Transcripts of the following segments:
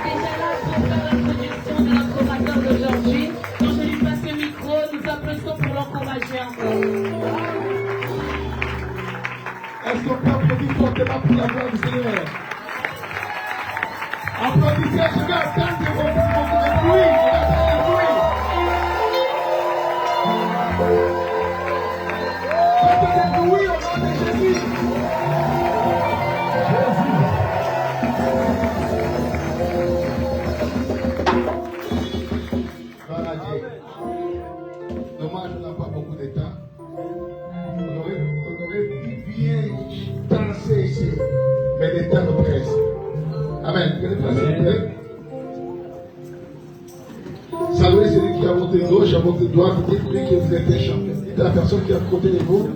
déjà là pour faire l'introduction de notre orateur d'aujourd'hui. Quand je lui passe le micro, nous applaudissons pour l'encourager encore. Est-ce qu'on peut applaudir fortement pour la gloire du Seigneur? Applaudissez, je vais attendre de bruit, Faites des bruits au nom de Jésus. Voilà Dieu. Dommage, on n'a pas beaucoup de temps. On aurait bien danser ici, mais le temps nous presse. Amen. Que les places, s'il vous plaît. Saluez celui qui est à votre gauche, à votre droite, dites-lui que vous êtes un champion. Dites à la personne qui est à côté de vous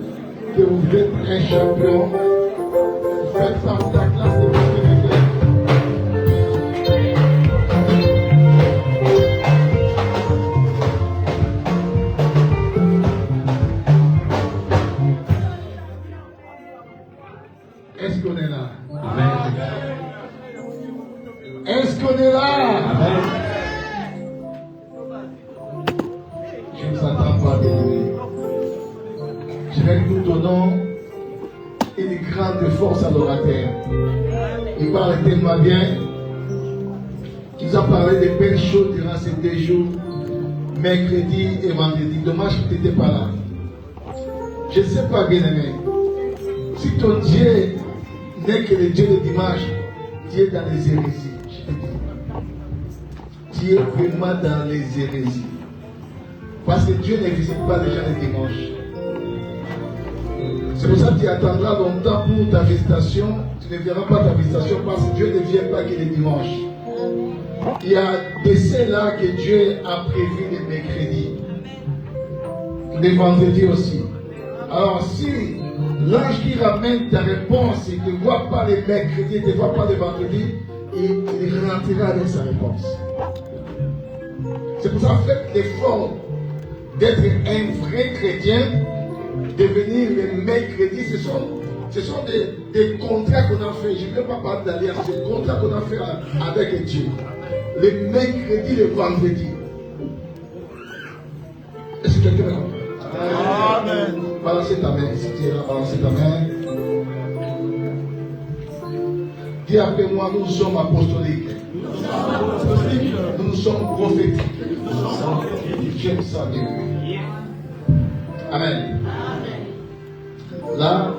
que vous êtes un champion. Faites partie de la classe de votre Est-ce qu'on est là? Amen. Est-ce qu'on est là? Amen. Je ne vous attends pas, bien-aimés. Je vais que nous donnons une grande force à l'orateur. Il parle tellement bien. Il nous a parlé de belles choses durant ces 2 jours, mercredi et vendredi. Dommage que tu n'étais pas là. Je ne sais pas, bien-aimé. Si ton Dieu n'est que le Dieu de dimanche, Dieu est dans les hérésies. Je te dis. Dieu est vraiment dans les hérésies. Parce que Dieu ne visite pas les gens le dimanche. C'est pour ça que tu attendras longtemps pour ta visitation. Tu ne verras pas ta visitation parce que Dieu ne vient pas que le dimanche. Il y a des là que Dieu a prévu le mercredi. Le vendredi aussi. Alors si l'ange qui ramène ta réponse, il ne te voit pas le mercredi, il ne te voit pas le vendredi, il rentrera avec sa réponse. C'est pour ça, faites l'effort d'être un vrai chrétien, devenir le mercredi. Ce sont des contrats qu'on a fait. Je ne vais pas parler d'alliance, c'est des contrats qu'on a fait avec Dieu. Le mercredi, le vendredi. Est-ce que quelqu'un m'a compris? Amen. Balancez ta main. Si tu es là, balancez ta main. Dis après moi, nous sommes apostoliques. Nous sommes prophétiques. J'aime ça, bien. Amen. Là,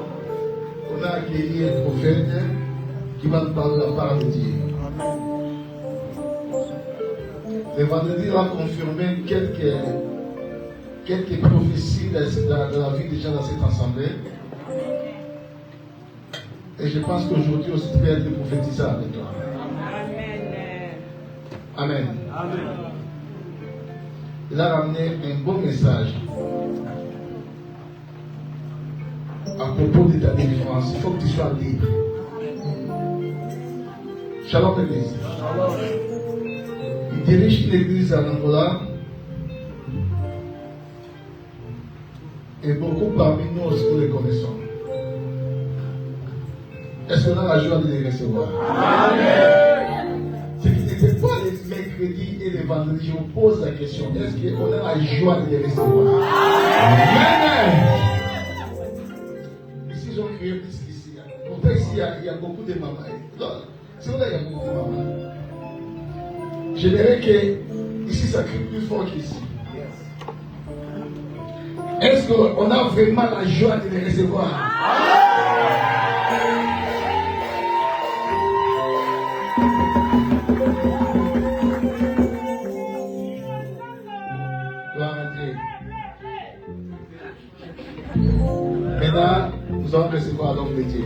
on a accueilli un prophète qui va nous parler de la part de Dieu. Le vendredi, on a confirmé quelques prophéties de la vie des gens dans cette assemblée. Et je pense qu'aujourd'hui aussi tu peux être prophétisé avec toi. Amen. Amen. Il a ramené un bon message à propos de ta délivrance. Il faut que tu sois libre. Shalom l'église. Il dirige une église à Angola. Et beaucoup parmi nous aussi nous les connaissons. Est-ce qu'on a la joie de les recevoir? Amen. Ce qui n'était pas les mercredis et les vendredis, je vous pose la question. Est-ce qu'on a la joie de les recevoir? Amen. Ici, ils ont créé plus qu'ici. Pourtant, ici, il y a beaucoup de mamans. C'est vrai, il y a beaucoup de mamans. J'aimerais que ici, ça crie plus fort qu'ici. Est-ce qu'on a vraiment la joie de les recevoir? Gloire à Dieu. Maintenant, nous allons recevoir l'homme de Dieu.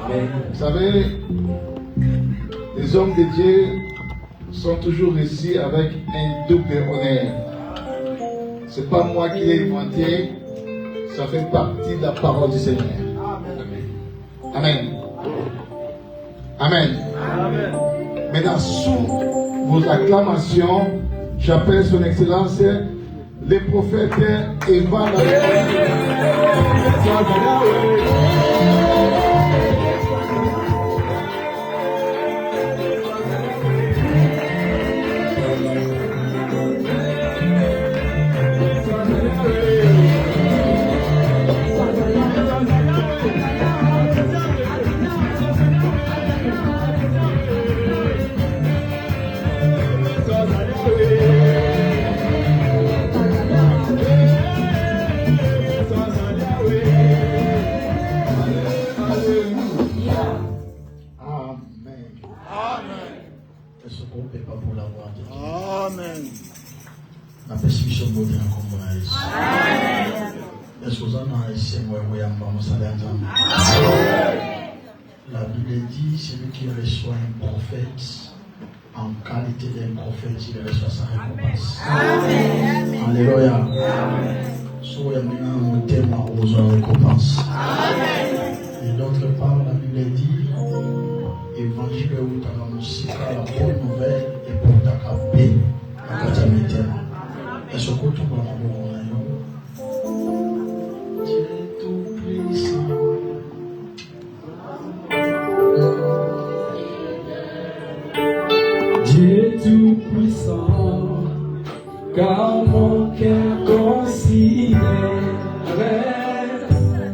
Amen. Vous savez, les hommes de Dieu sont toujours ici avec un double honneur. Ce n'est pas moi qui l'ai inventé. Ça fait partie de la parole du Seigneur. Amen. Amen. Amen. Maintenant, sous vos acclamations, j'appelle son Excellence le prophète Evan. Est-ce qu'on ne peut pas pour l'avoir de Dieu? Amen. La persécution de Dieu en commun. Est-ce que vous en avez essayé de La Bible dit celui qui reçoit un prophète, en qualité d'un prophète, il reçoit sa récompense. Amen. Alléluia. Soyez maintenant un témoin aux récompenses. Et d'autre part, la Bible dit évangile où tu as annoncé la bonne nouvelle et pour ta paix, la catamité. Est-ce que tu vas m'avoir? Dieu tout-puissant. Dieu tout-puissant, car mon cœur considère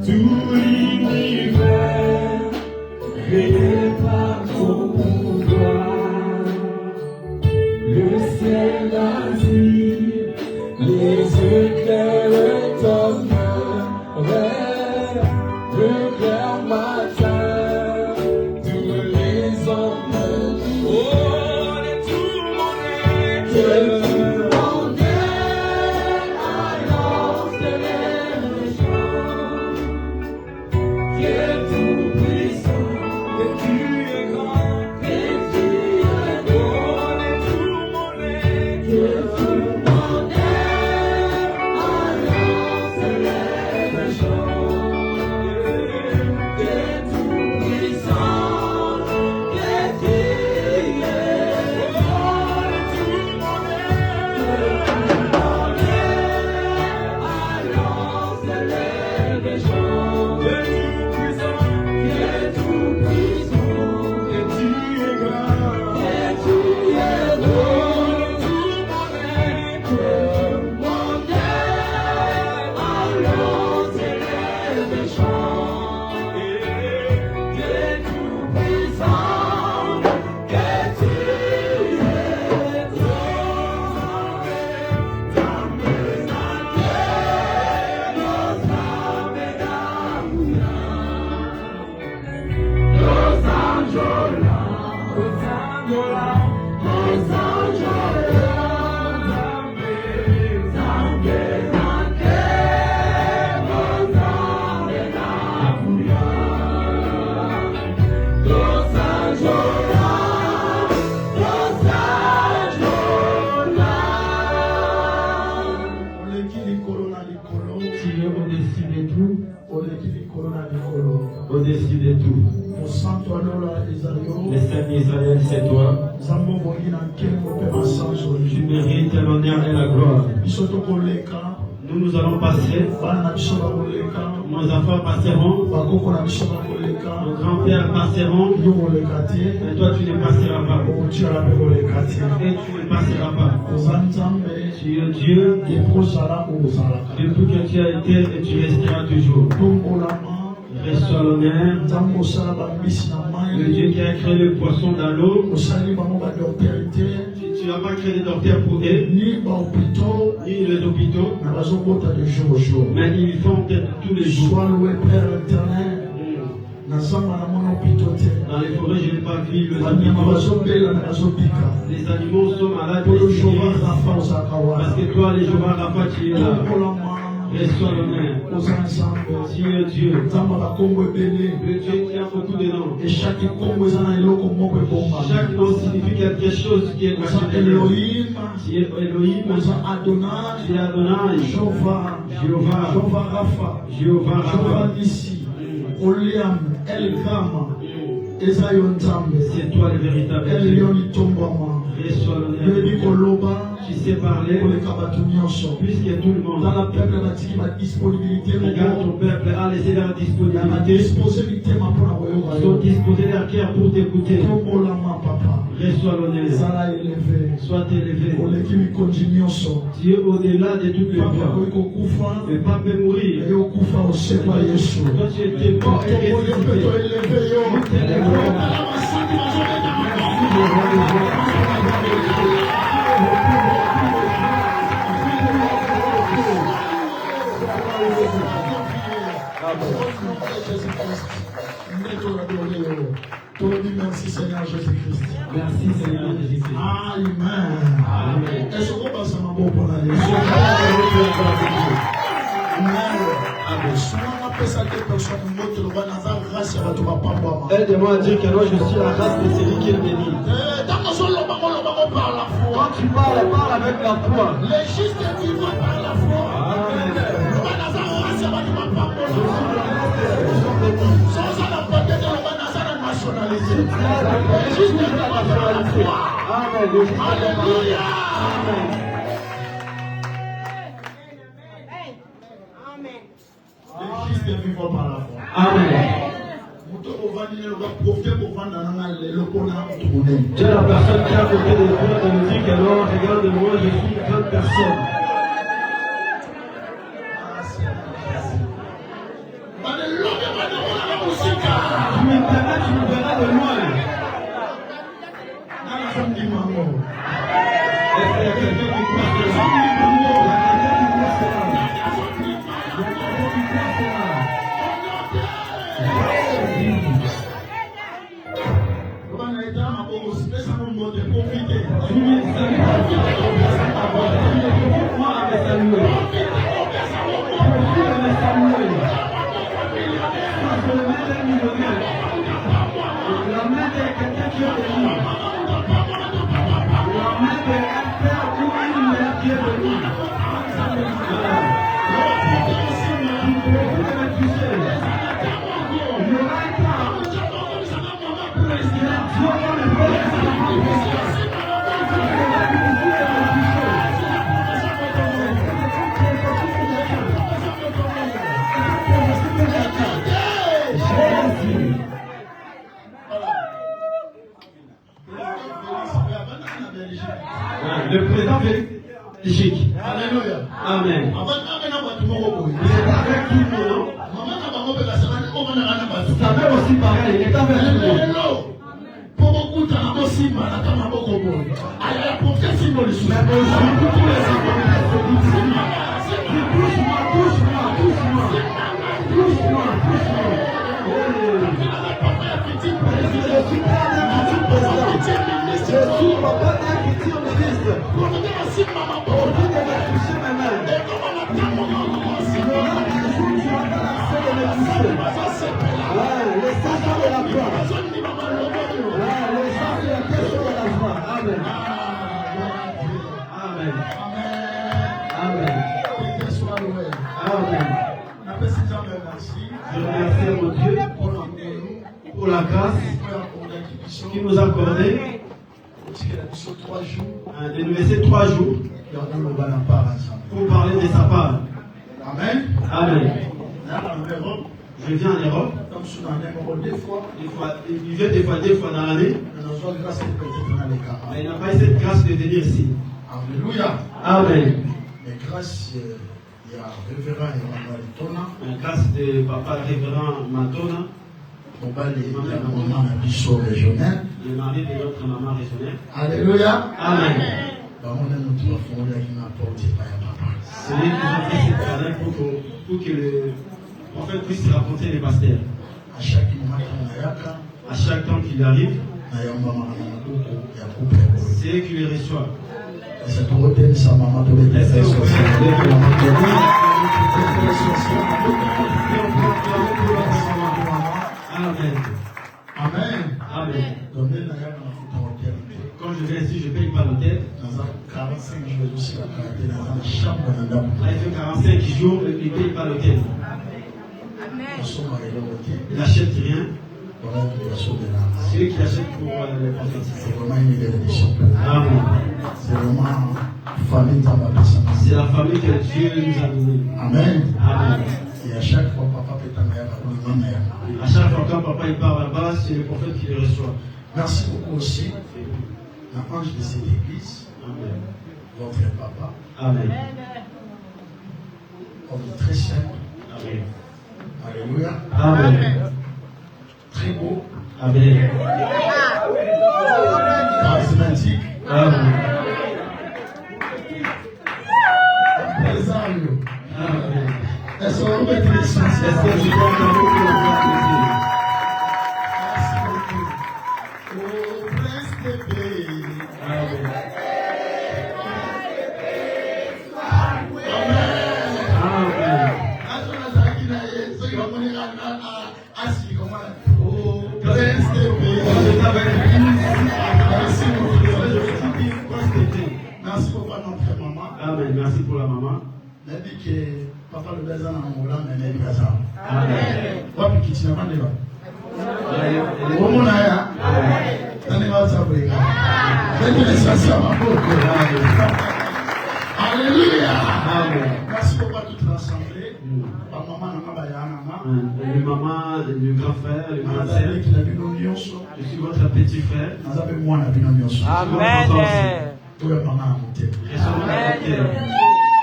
tout l'univers créé par ton pouvoir. Le ciel d'azur, les éclairs t'honorent, le clair matin, tous les hommes. Oh, et tout mon être. Au-dessus de tout. Les saints d'Israël, c'est toi. Tu mérites l'honneur et la gloire. Nous allons passer. Nos enfants passeront. Nos grands-pères passeront. Et toi, tu ne passeras pas. Et tu ne passeras pas. Tu es Dieu. Depuis que tu as été et tu resteras toujours. Reçois l'honneur. Le Dieu qui a créé le poisson dans l'eau. Tu n'as pas créé des docteurs pour eux, ni les hôpitaux, mais ils font tous les jours. Sois loué, Père éternel. Dans les forêts, je n'ai pas vu les animaux. Les animaux sont malades. Parce que toi, les Jéhovah Rapha, tu es là. Reçois l'honneur. Tu es Dieu. Le Dieu qui a beaucoup de noms. Et chaque nom signifie quelque chose qui est caché. Elohim, Tu es Elohim. Adonai, Tu es Adonai. Jéhovah, Rapha, Jéhovah Rapha. Nissi, Oliam, Elgama, Esayon Tambe, C'est toi le véritable Dieu. Elion Itombama, Reçois l'honneur. Lebi Koloba, Tu sais parler. pour les Kabatunions. Puisque tout le monde. Dans la peuple, on a dit ma disponibilité, Regarde ton peuple a laissé leur ma disponibilité. disponibilité, ma Ils ont disposé leur cœur pour t'écouter. papa. Reçois l'honneur. Sala élevé. Sois élevé. Pour l'équipe continuons. Tu es au-delà de toutes les Papa, peurs. Le pape peut mourir. et au Kufa au Seba Yesu. Toi, tu étais mort et ressuscité. Merci Seigneur Jésus-Christ. Merci Seigneur Jésus-Christ. Amen. Est-ce qu'on passe à ma bonne pour la Aide-moi à dire que non, je suis la race de celui qui est béni. Quand tu parle avec la foi. Les justes vivent par la foi. Amen. Alléluia. Les justes vivent par la foi. Amen. Tu es la personne qui est à côté de toi de nous dire que non, regarde-moi, je suis une grande personne. Tu m'internettes, tu me verras de loin. Est-ce qu'il y a quelqu'un qui croit cela? Le président Belgique. Alléluia. Amen. Il est avec tout le monde. Sa mère aussi pareil, il est avec tout le monde. Mais aujourd'hui, tous les enfants se disent, touche-moi, touche-moi, touche-moi, touche-moi, touche-moi. Je suis pas un petit président. Je suis papa d'un petit ministre. Aujourd'hui, il va toucher ma main. Il y aura un jour où tu vas pas l'accès de me toucher. Les sages de la foi. Les sages de la question de la foi. Amen. Amen. Amen. Amen. Je remercie mon Dieu pour la grâce qu'il nous a accordée de nous laisser 3 jours pour parler de sa part. Amen. Amen. Je viens en Europe. Il vient des fois 2 fois dans l'année. Mais il n'a pas eu cette grâce de venir ici. Alléluia. Amen. Mais grâce, il y a révérend Emmanuel Tona. Grâce de papa révérend Matona. On va les maman Bichot régional. Le mari de notre maman régionnaire. Alléluia. Amen. C'est lui qui a fait cette canal pour que le prophète puisse raconter les pasteurs. À chaque temps qu'il arrive, c'est eux qui les reçoivent. C'est pour ôter sa maman de l'éternel. Amen. Amen. Amen. Quand je viens ici, je ne paye pas l'hôtel. Là, il fait 45 jours, il ne paye pas l'hôtel. Il n'achète rien. C'est lui qui achète pour les prophètes. C'est vraiment une bénédiction. Amen. C'est vraiment famille dans ma personne. C'est la famille que Dieu nous a donnée. Amen. Amen. Et à chaque fois, papa peut t'amener à la mère. À chaque fois quand papa il part là-bas, c'est le prophète qui le reçoit. Merci beaucoup aussi. L'ange de cette église. Amen. Votre papa. Amen. Homme très simple. Amen. Alléluia. Amen. Très beau. Amen. Charismatique. Amen. Empresario. Amen. Est-ce qu'on peut mettre l'essentiel? Est-ce que je dois faire beaucoup de Merci beaucoup. Au prince des pays. Merci pour notre maman. Amen. Merci pour la maman. Papa le baiser dans mon âme, mais il est ça. Amen. Wapi kitina mande ba. Omo na ya. Nani ba sa brega. Nani sa sa maboko. Alléluia. Amen. Merci pour toute l'assemblée. Maman na mama ya mama. Le maman, le grand frère, le grand frère. Je suis votre petit frère.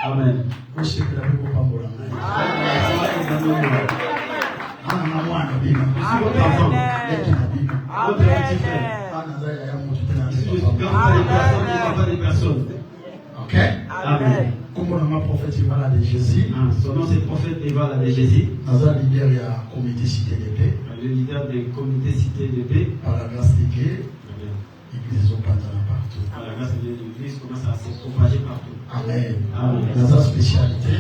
Amen. Amen. Ok? Amen. Comme on a prophète Ivala de Jésus. Son nom c'est prophète Ivala de Jésus. Leader du comité Cité de Paix. Le leader du comité Cité de Paix. Par la grâce de Dieu, l'église est partout. Par la grâce de Dieu, l'église commence à se propager partout. Amen. Amen. Dans sa spécialité,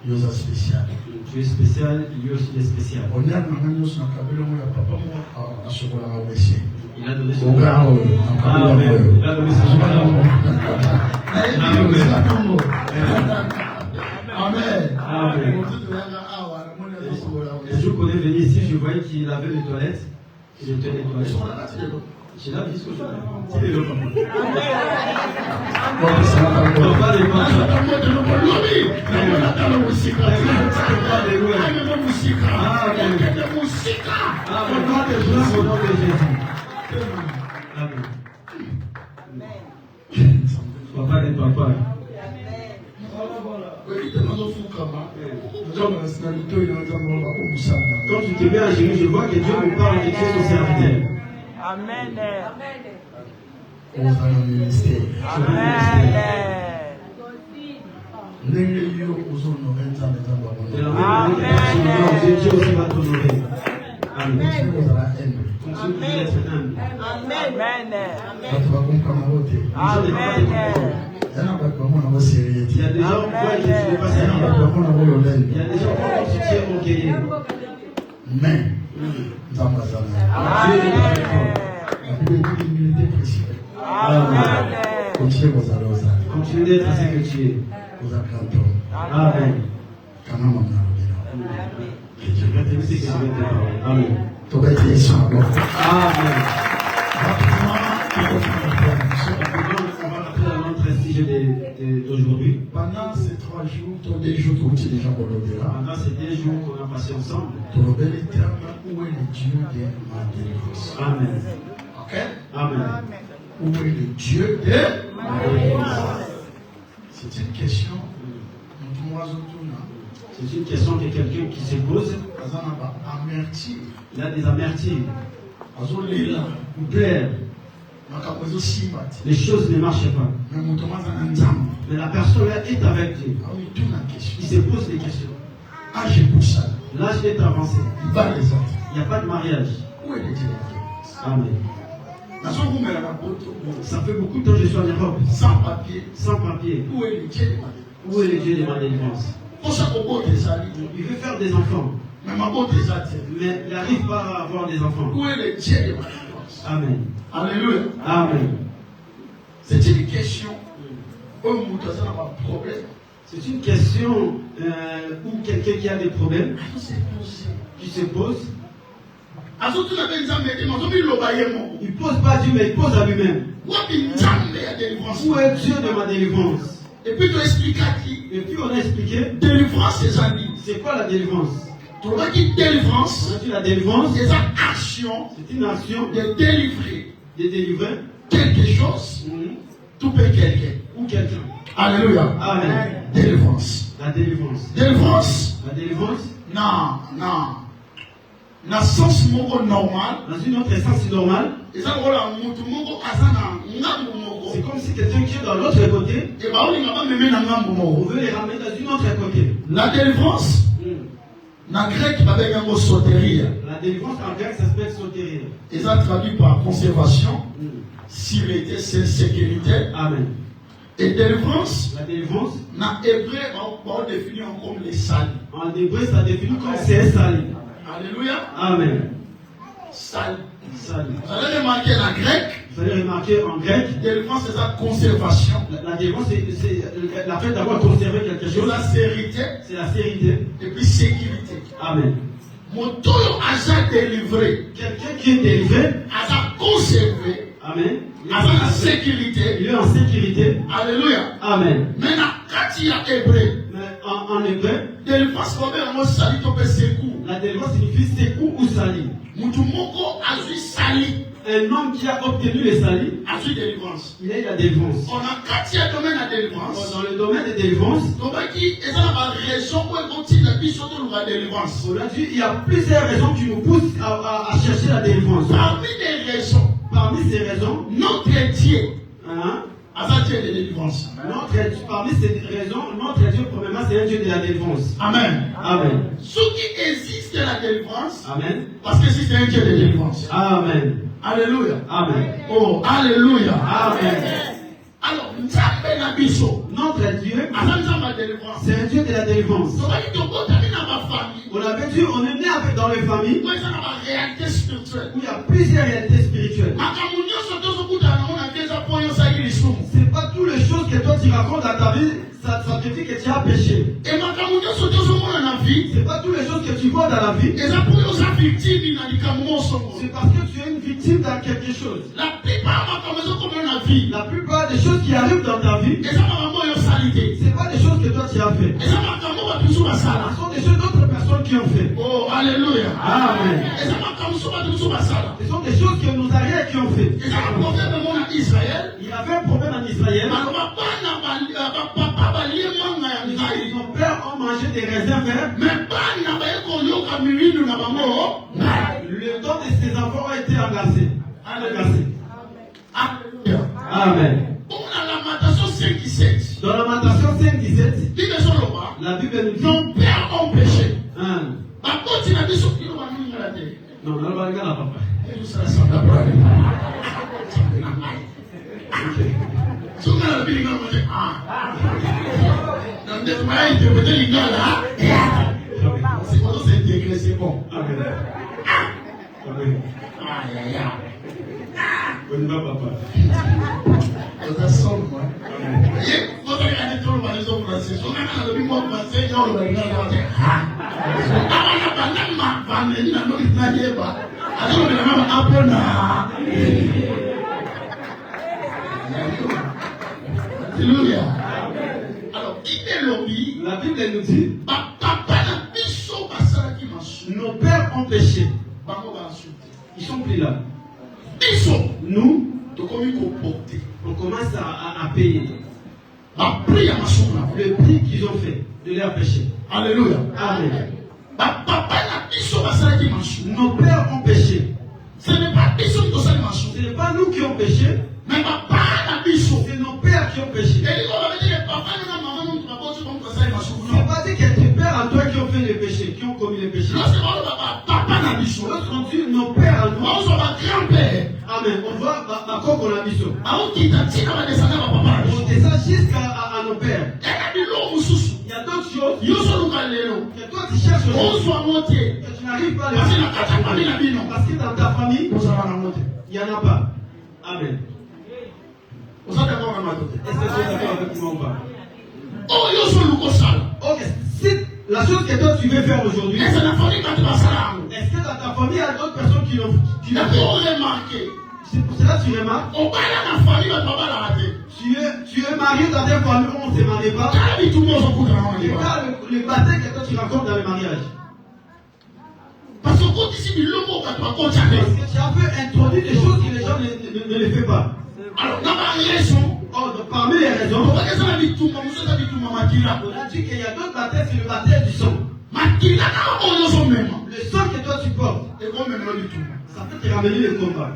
il y a sa spéciale. Tu es spécial, il y a aussi des spéciales. On a un papa, à ce qu'on a réussi. Il a donné son Il a donné son Amen. Amen. Le jour qu'on est venu ici, je voyais qu'il avait les toilettes. Il était les toilettes. J'ai là jusqu'au jour. C'est le papa. On va les voir. Au nom de Jésus. Amen. Papa et papa. Quand tu te mets à genoux, je vois que Dieu me parle et que tu es son serviteur. Amen. Amen. Dieu aussi va t'honorer. Amen. Continue d'être humble. Amen. Il y a des gens qui ne pas sérieux. Il y a des gens qui se tiennent orgueilleux. Mais, continue d'être ce que tu es. Amen. Que Dieu te bénisse. Amen. Amen. On va rappeler à notre sujet d'aujourd'hui. Pendant ces 3 jours, tous les jours, Pendant ces 2 jours qu'on a passé ensemble. Où est le Dieu de ma délivrance? Amen. Ok? Amen. Où est le Dieu de ma délivrance? C'est une question. C'est une question que quelqu'un qui se pose. Il a des amertumes. Ou plaire. Les choses ne marchent pas. Mais la personne là est avec Dieu. Il se pose des questions. L'âge est avancé. Il n'y a pas de mariage. Amen. Ça fait beaucoup de temps que je suis en Europe. Sans papier. Où est le Dieu de ma délivrance? Il veut faire des enfants. Mais il n'arrive pas à avoir des enfants. Où est le Dieu de ma délivrance? Amen. Alléluia. Amen. C'est une question où nous avons un problème. C'est une question où quelqu'un qui a des problèmes qui se pose. Il ne pose pas à Dieu, mais il pose à lui-même. Où est Dieu de ma délivrance? Et puis on a expliqué délivrance, c'est quoi la délivrance? Tu vois qu'il délivrance, la délivrance, c'est une action de délivrer quelque chose, tout peut quelqu'un ou quelqu'un. Alléluia. Amen. Délivrance. La délivrance. La délivrance. Non. Dans sens normal. Dans une autre essence normale. C'est comme si quelqu'un qui est dans l'autre côté. On veut les ramener dans une autre côté. La délivrance. Dans le grec, avec un mot sotérie. La délivrance en grec, ça s'appelle sotérie. Et ça traduit par conservation, sécurité, sécurité. Amen. Et délivrance, La délivrance, dans l'hébreu, on définit comme les salis. en hébreu, ça définit comme c'est sali. Alléluia. Amen. Sali. Sali. Vous allez remarquer en grec, Vous allez remarquer en grec, délivrance, c'est sa conservation. la délivrance, c'est la fait d'avoir conservé quelque C'est chose. la sécurité C'est la sérénité. et puis sécurité. Amen. Mon toyo a délivré, Quelqu'un qui est délivré, a conservé, amen. a la sécurité. Il est en sécurité. Alléluia. Amen. Maintenant, quand il y a hébreu, Mais en hébreu, délivrance, comme on sali, on peut secours. la délivrance signifie secours ou sali. Mutumoko a vu sali, Un homme qui a obtenu le sali, a vu délivrance. il a eu la délivrance. On a quand il y a domaine à délivrance. Dans le domaine de délivrance, Donc, il y a une raison pour continuer la vie sur la délivrance. on a dit il y a plusieurs raisons qui nous poussent à chercher la délivrance. Parmi les raisons, Parmi ces raisons, notre Dieu hein, a un Dieu de délivrance. parmi ces raisons, notre Dieu, premièrement, c'est un Dieu de la délivrance. Amen. Amen. Ce qui existe de la délivrance, Amen. parce que c'est un Dieu de délivrance. Amen. Alléluia. Amen. Oh, Alléluia. Amen. Alors, Nzambe na biso, Notre Dieu, aza Nzambe de délivrance. c'est un Dieu de la délivrance. Donc, il faut que dans ma famille, On avait dit, on est né avec dans les familles où il y a une réalité spirituelle. où il y a plusieurs réalités spirituelles. Makambo nyonso tozokuta nango na Yesu mpo yo osali lisumu. C'est pas toutes les choses que toi tu racontes dans ta vie, ça signifie que tu as péché. Et makambo nyonso tozomona na vie, C'est pas toutes les choses que tu vois dans la vie. eza mpo yo oza victime na likambo mosongo. C'est parce que tu es une victime dans quelque chose. La plupart ya makambo ezokomela na vie, La plupart des choses qui arrivent dans ta vie, eza makambo oyo osali te. c'est pas des choses que toi tu as fait. Eza makambo bato mosusu basala. Ce sont des choses d'autres personnes qui ont fait. Oh, Alléluia. Amen. Eza makambo mosusu bato mosusu basala. Ce sont des choses que nos arrières qui ont fait. Eza na problème mo na Israël. Il y avait un problème en Israël. Maloba bana bapapa balie manga ya ngai. Nos pères ont mangé des raisins verts. Mais bana baye koyoka milinu na bango. Le temps de ces enfants a été engagé. Engagé. Alléluia. Amen. On a Lamentation 5:17. Dans Lamentation 5:17, Bible ezoloba, la Bible nous dit, nos pères ont péché. hein, Bakoti na biso kilo baninga te. non, non, non, non, papa. Ezosala pour aller. Songa na bilinga mo te. Na ndefu ya interpréter lingala. C'est quoi c'est intégré, c'est bon. Amen. Amen. Aïe aïe aïe. On y va, papa. Oza somme, moi. Amen. Ye, vous avez regardé tout le malaise français. Songa na lobi mo français, yo lo lingala mo te. Abana banama baneni na lobi na yeba. Azo lo na mama apona. Alléluia. Alors, qui est lobby? La Bible nous dit, Papa na biso basala ki masu. nos pères ont péché. Bango ba insulté. Ils sont plus là. Biso, Nous, to komi ko porter. on commence à payer Ba priya masu na. le prix qu'ils ont fait de leur péché. Alléluia. Amen. Ba papa na biso basala ki masu. Nos pères ont péché. Ce n'est pas biso qui tosali masu. Ce n'est pas nous qui ont péché, Mais papa na biso. c'est nos pères qui ont péché. Et dit on va dire papa na maman nous pas bosser comme tosali masu. Ce n'est pas dit que tes pères en toi qui ont fait le péché, qui ont commis le péché. Non, c'est pas le papa na biso. Lorsqu'on dit nos pères en nous, Moi, on va grand-père. amen, on voit ma coque on a mis ça. Aokita tina ba descendre ba papa na biso. On descend jusqu'à nos pères. Ena bilo mususu. Il y a d'autres choses Yoso luka lelo. que toi tu cherches aujourd'hui, Ozwa motie. que tu n'arrives pas à Parce que na kata famille na bino. parce que dans ta famille, Ozwa na motie. il n'y en a pas. Amen. Ozwa d'accord na matote. Est-ce que tu es d'accord avec moi ou pas? Oh yoso luko sala. Ok, si la chose que toi tu veux faire aujourd'hui, Esa na famille ba basala. est-ce que dans ta famille il y a d'autres personnes qui l'ont Na fait? ko remarquer. C'est pour cela que tu remarques, Obala na famille ba baba la raté. tu es marié dans des familles où on ne se marie pas. Kala bitu mo zo kuta na Tu ngani. as le baptême que toi tu racontes dans le mariage. Parce que quand ici biloko ba ba ko tchake. Parce que tu as fait introduire des choses que les gens ne les font pas. Alors na ba raison. Or, donc, parmi les raisons, On va que ça bitu mo muso ta bitu mama makila. on a dit qu'il y a d'autres baptêmes, c'est le baptême du sang. Makila na ko yoso même. Le sang que toi tu portes, Et comme même le bitu. ça peut te ramener le combat.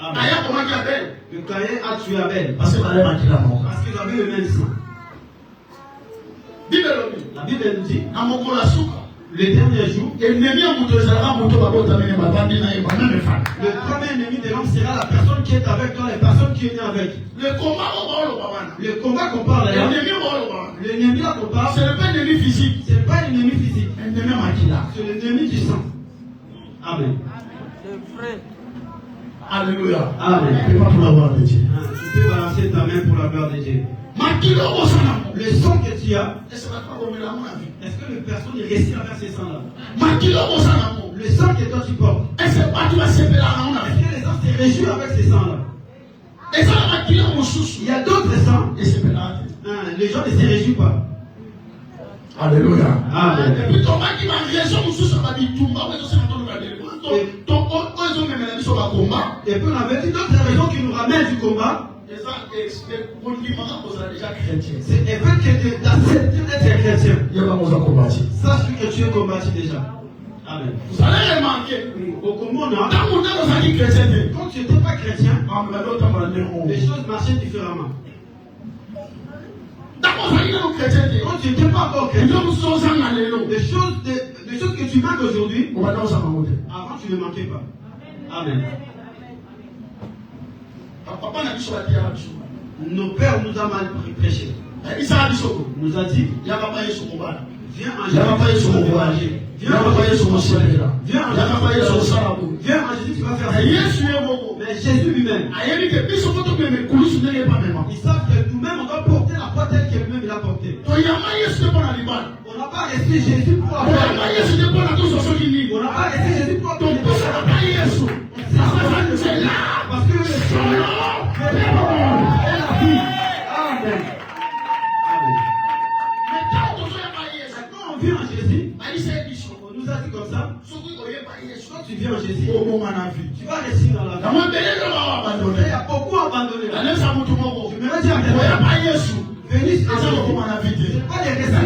Amen. Aya comment qui appelle? Le Caïn a tué Abel Parce que balé makila mo. parce qu'ils avaient le même sang. Bible lobi. La Bible nous dit, Na mokolo suka. Les derniers jours, le premier ennemi de l'homme sera la personne qui est avec toi, les personnes qui est née avec. Le combat qu'on parle là, l'ennemi là qu'on parle, ce n'est pas un ennemi physique, c'est pas l'ennemi physique, c'est c'est l'ennemi du sang. Amen. C'est vrai. Alléluia. Amen. Tu peux pas pour la gloire de Dieu. Tu peux balancer ta main pour la gloire de Dieu. Le sang que tu as, est-ce que les personnes réussissent à faire ces sangs-là? Le sang que toi tu portes, est-ce que les gens se réjouissent avec ces sangs-là? Il y a d'autres sangs, les gens ne se réjouissent pas. Alléluia. Amen. Et puis on avait dit d'autres raisons qui nous ramènent du combat. C'est le fait que d'accepter d'être chrétien. Sache que tu es combattu déjà. Amen. Vous allez remarquer, Au combat, non. quand tu n'étais Quand tu n'étais pas chrétien, les choses marchaient différemment. Quand tu n'étais pas encore chrétien, les choses que tu manques aujourd'hui, avant tu ne manquais pas. Amen. Nos pères nous ont mal prêché. Nous a dit, viens en Jésus. Viens en Jésus, tu vas faire ça. Mais Jésus lui-même, ils savent que nous-mêmes on doit porter la foi telle que lui-même il a porté. On n'a pas resté Jésus pour la foi. On n'a pas resté Jésus pour la foi. C'est là parce que le sang est la vie. Amen. Quand on vient en Jésus, on nous a dit comme ça. Quand tu viens en Jésus, tu vas réussir dans la vie. Il y a beaucoup abandonné. Je me dis à quelqu'un, venez pas les récits.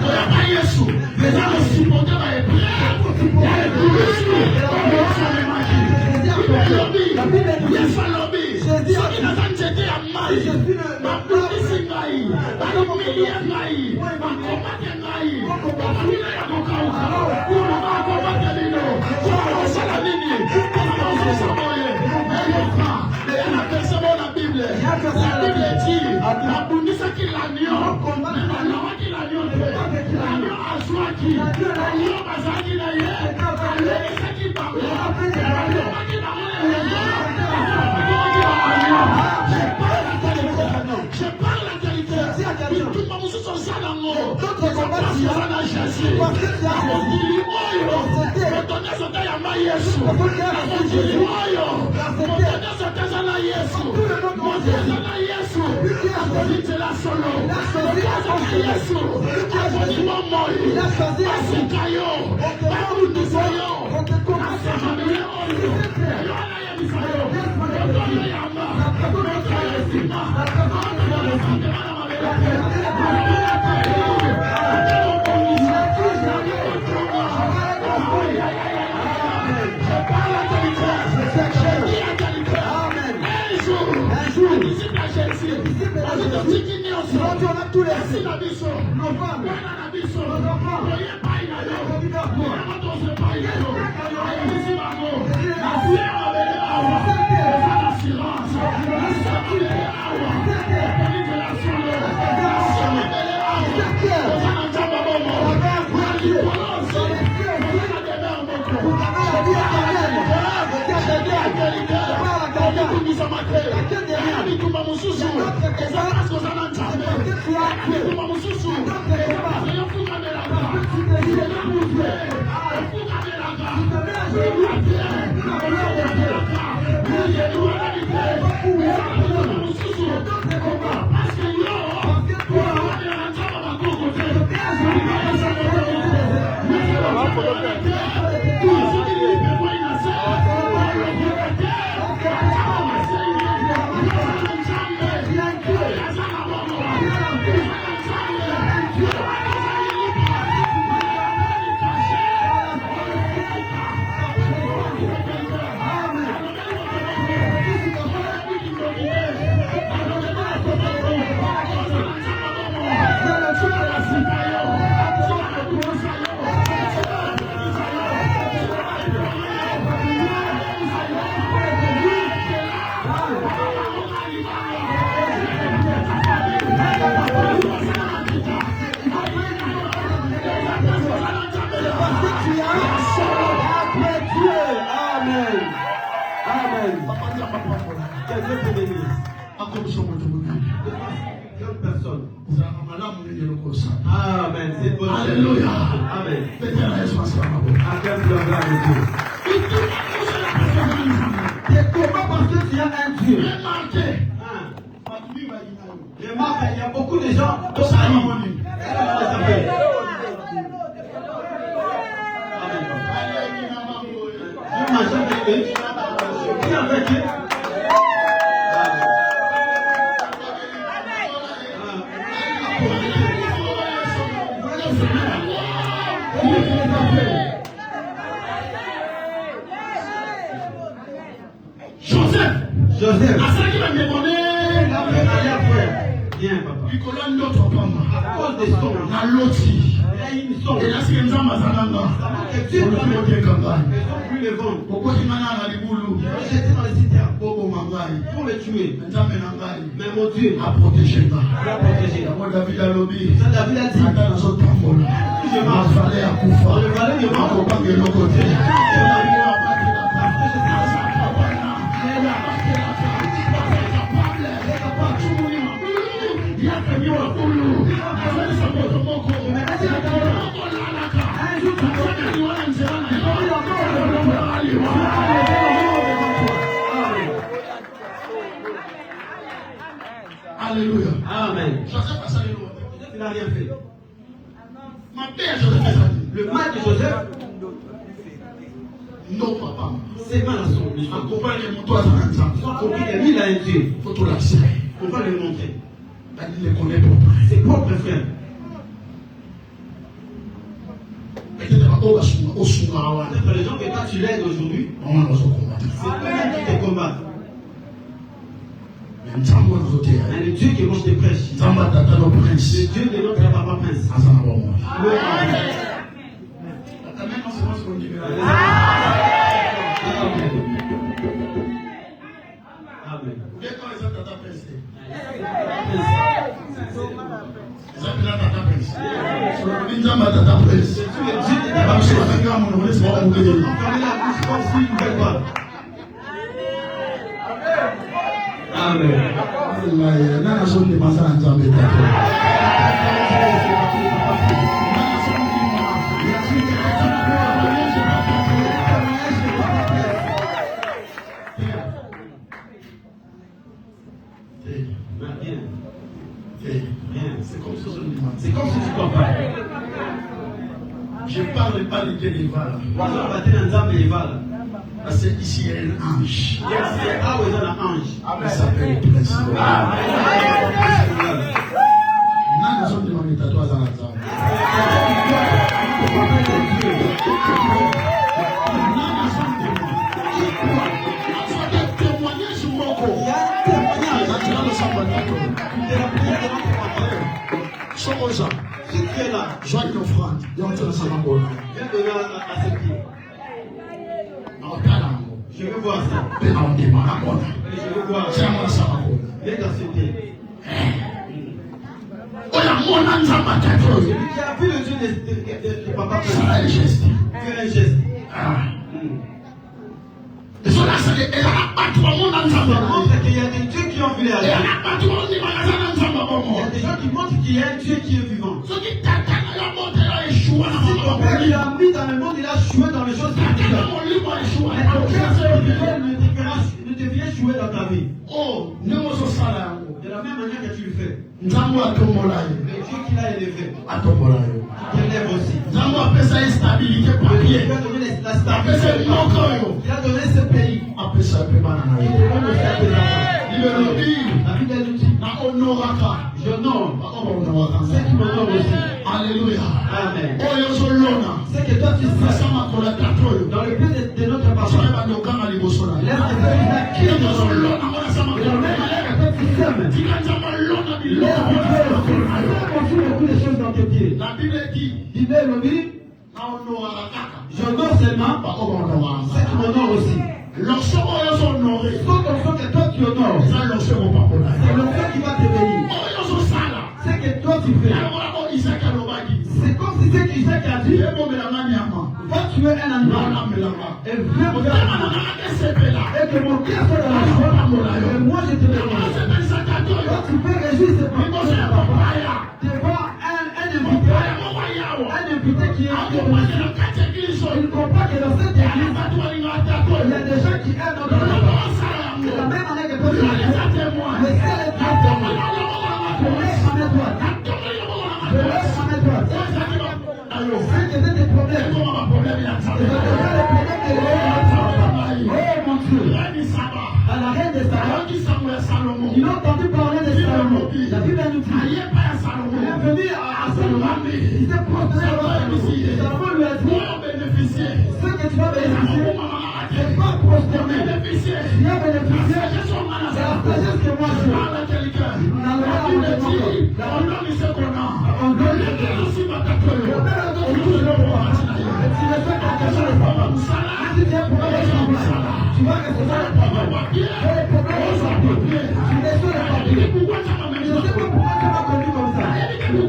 Quelle personne? Amen. C'est une bonne chose. Alléluia. Amen. À quel progrès de Dieu. C'est comment parce que tu as un Dieu. Remarque, il y a beaucoup de gens qui ont Joseph, à ça qui va me demander, viens papa. À cause des sons, il y a une son. Et là, c'est une zamba zananga. Ils sont plus les vents. Pourquoi ils m'ont jeté dans les citernes pour les tuer. Mais mon Dieu a protégé. Il a protégé. David a lobby. Ça, David a dit. Je marche. Je vais aller de l'autre côté. Alléluia. Amen. Joseph a salué. Il n'a rien fait. Ma père, Joseph a salué. Le mal de Joseph, non, papa. c'est mal à son lui. Accompagne mon toit dans un temps. Sans compris que lui, il a un Dieu. Il faut tout l'accepter. On va le montrer. Il les connaît pour vrai. Ses propres frères. Peut-être les gens que toi tu l'aides aujourd'hui, c'est eux qui te combattent. Mais le Dieu qui mange tes prêches, le Dieu de notre papa prince. Amen. Amen. C'est comme si tu comprends. Je parle pas de Téléval. Parce que ici il y a un ange. Il s'appelle le prince. Si tu es là, joins une offrande. viens donner à ses pieds. Je veux voir ça. Je veux voir ça. Viens dans ses pieds. Celui qui a vu le Dieu de papa, tu fais un geste. Ça montre qu'il y a des dieux qui ont vu les réalités. Il y a des gens qui montrent qu'il y a un Dieu qui est vivant. Si ton père il a mis dans le monde, il a joué dans les choses spirituelles. Mais aucun seul ne devient jouer dans ta vie. De la même manière que tu le fais. Le Dieu qui l'a élevé, qui t'élève aussi. Il a donné la stabilité. Il a donné ce pays. Il donne aussi à tes enfants. La Bible nous dit, j'honore ceux qui m'honorent aussi. Alléluia. Amen. C'est que toi tu sais dans le pays de notre papa. Laisse tes frères qui est dans le lot. Beaucoup de choses dans tes pieds. La Bible dit, j'honore seulement ceux qui m'honorent aussi. Sauf que toi tu honores, c'est l'enfant qui va te bénir. C'est que toi tu fais. C'est comme si c'est qu'Isaac a dit, va tuer un animal et viens me faire et que mon cœur soit dans la joie. Et moi je te bénis. Il comprend que dans cette église, il y a des gens qui aiment notre papa. C'est la même année que toi, mais c'est le témoin. C'est que j'ai des problèmes. Oh mon Dieu. À la reine de Salomon. Ils ont entendu parler de Salomon. La Bible nous dit. Il est venu à Salomon. Il s'est prosterné devant Salomon. Salomon lui a dit. Ce que tu vas bénéficier, c'est pas prosterner. Il a bénéficié. C'est la sagesse que moi j'ai. La Bible dit. On donne le cœur. Si tu ne fais quelque chose, si tu es pour tu vas recevoir le problème. Les problèmes aujourd'hui. Tu ne sais pas papier. Je ne sais pas pourquoi tu m'as conduit comme ça. Je ne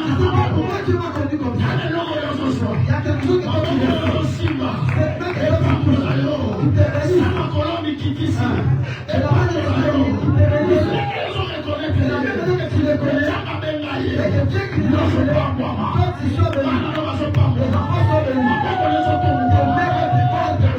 sais pas pourquoi tu m'as conduit comme ça. Il y a quelque chose que toi tu veux. C'est pas que toi tu veux. Tu t'es béni. Et la main de Dieu, tu t'es béni. Et la même chose que tu les connais. Et que Dieu qui nous a donné. Toi tu sois béni. Les enfants sont bénis. Tes mères et tes pères sont bénis.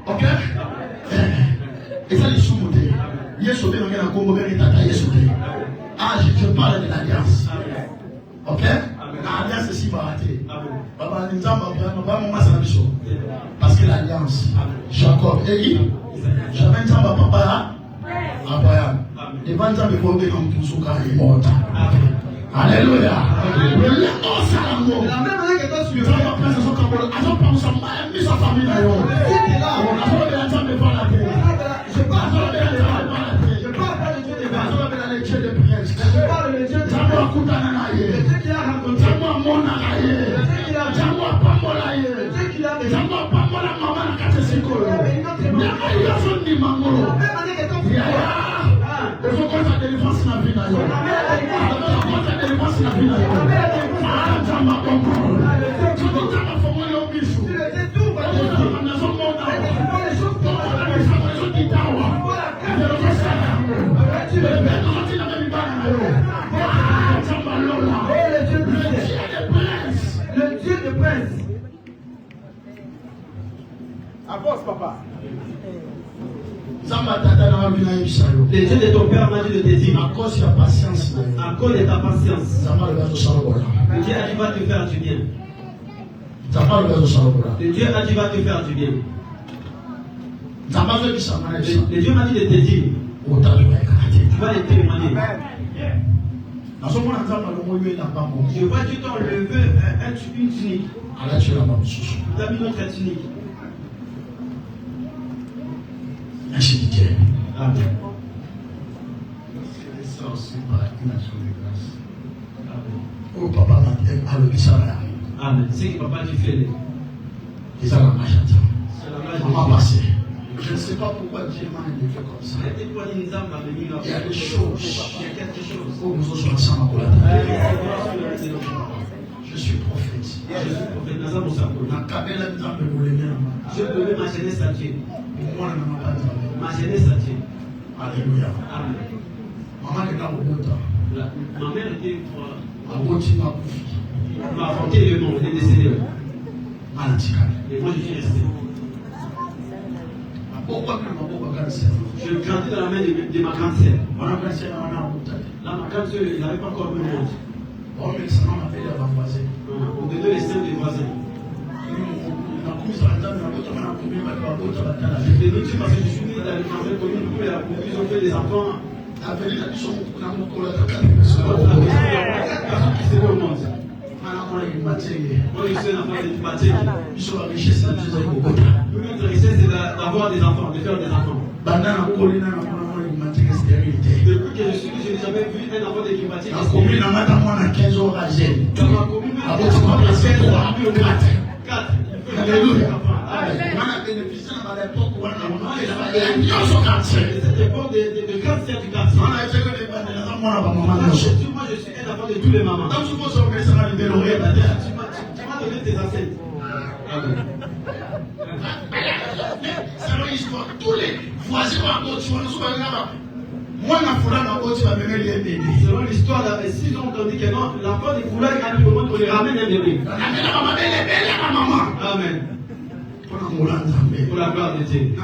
Ok? Et ça, les sous-motés. Ah, je parle de l'alliance. Ok? L'alliance, c'est si baraté. Parce que l'alliance, Jacob et qui? J'avais un temps papa, Abraham. Et 20 ans de Bobé comme tout ce cas est mort. Alléluia. La même année que toi, tu veux faire la place de son Cameroun. À son plan, ça m'a mis sa famille d'ailleurs. C'était là. On a fait la temps de voir la terre. Je parle pas de Dieu des vases. Je parle de Dieu des princes. Je parle de Dieu des princes. Le Dieu qui a raconté. Le Dieu des princes. Avance, papa. Le Dieu de ton père m'a dit de te dire. À cause de ta patience. À cause de ta patience. Le Dieu a dit va te faire du bien. Le Dieu a dit va te faire du bien. Le Dieu m'a dit de te dire. Tu vas les témoigner. Je vois que tu t'en levé une tunique. Tu as mis notre tunique. Merci Dieu. Amen. Oh papa m'a le bisara. Amen. C'est que papa tu fais. C'est la magie. Maman passé. Je ne sais pas pourquoi Dieu m'a fait comme ça. Il y a des choses. Il y a quelque chose. Oh, nous sommes ensemble. Je suis prophète. Je donnais ma jeunesse à Dieu. Ma jeunesse à Dieu. Alléluia. Amen. Ma mère était m'a apporté le nom, elle est décédée. Et moi je suis resté. Je grandis dans la main de ma grande sœur. Là, ma grande sœur, il n'avait pas encore le monde. On donnait les seins des voisins. Je l'ai dit parce que je suis né dans une commune où ils ont fait des enfants. Personne qui s'est au monde. Moi, je suis un enfant de Tibaté. Notre richesse, c'est d'avoir des enfants, de faire des enfants. Depuis que je suis né, je n'ai jamais vu un enfant de Tibaté. Dans ma commune, dans ma commune, 4. Alléluia. Cette époque de cancer du quartier. Moi, je suis un enfant de tous les mamans. enlever tes enceintes. Amen. Selon l'histoire, tous les voisins moi, selon l'histoire, s'ils ont entendu que non, l'enfant de Foula est arrivé au moment qu'on lui ramène un bébé. Amen. Pour la gloire de Dieu.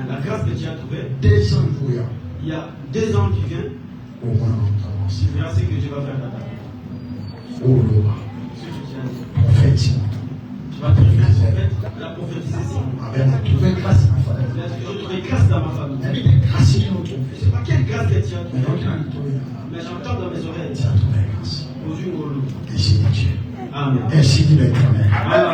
La grâce que tu as trouvée, il y a 2 ans qui viennent, tu verras ce que Dieu va faire là-bas. Tu vas te faire prophète, la prophétiser sur moi. J'ai trouvé grâce dans ma famille. Je ne sais pas quelle grâce que tu as trouvée, mais j'entends dans mes oreilles. Amen. Ainsi dit l'Éternel. Amen.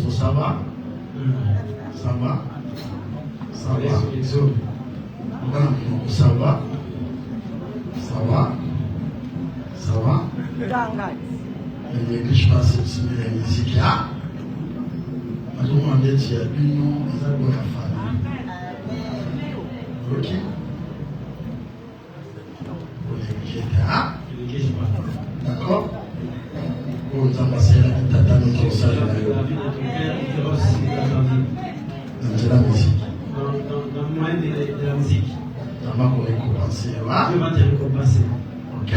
Ça va? Ça va? Ça va? Ça va? Ça va? Ça va? Et je passe aussi la musique là. Je vais demander si il y a une nom, ils ont la famille. Ok? D'accord? Vous amassez la tata de ton salle. Dans la musique. Dans le moyen de la musique. Ça va vous récompenser. Dieu va te récompenser. Ok?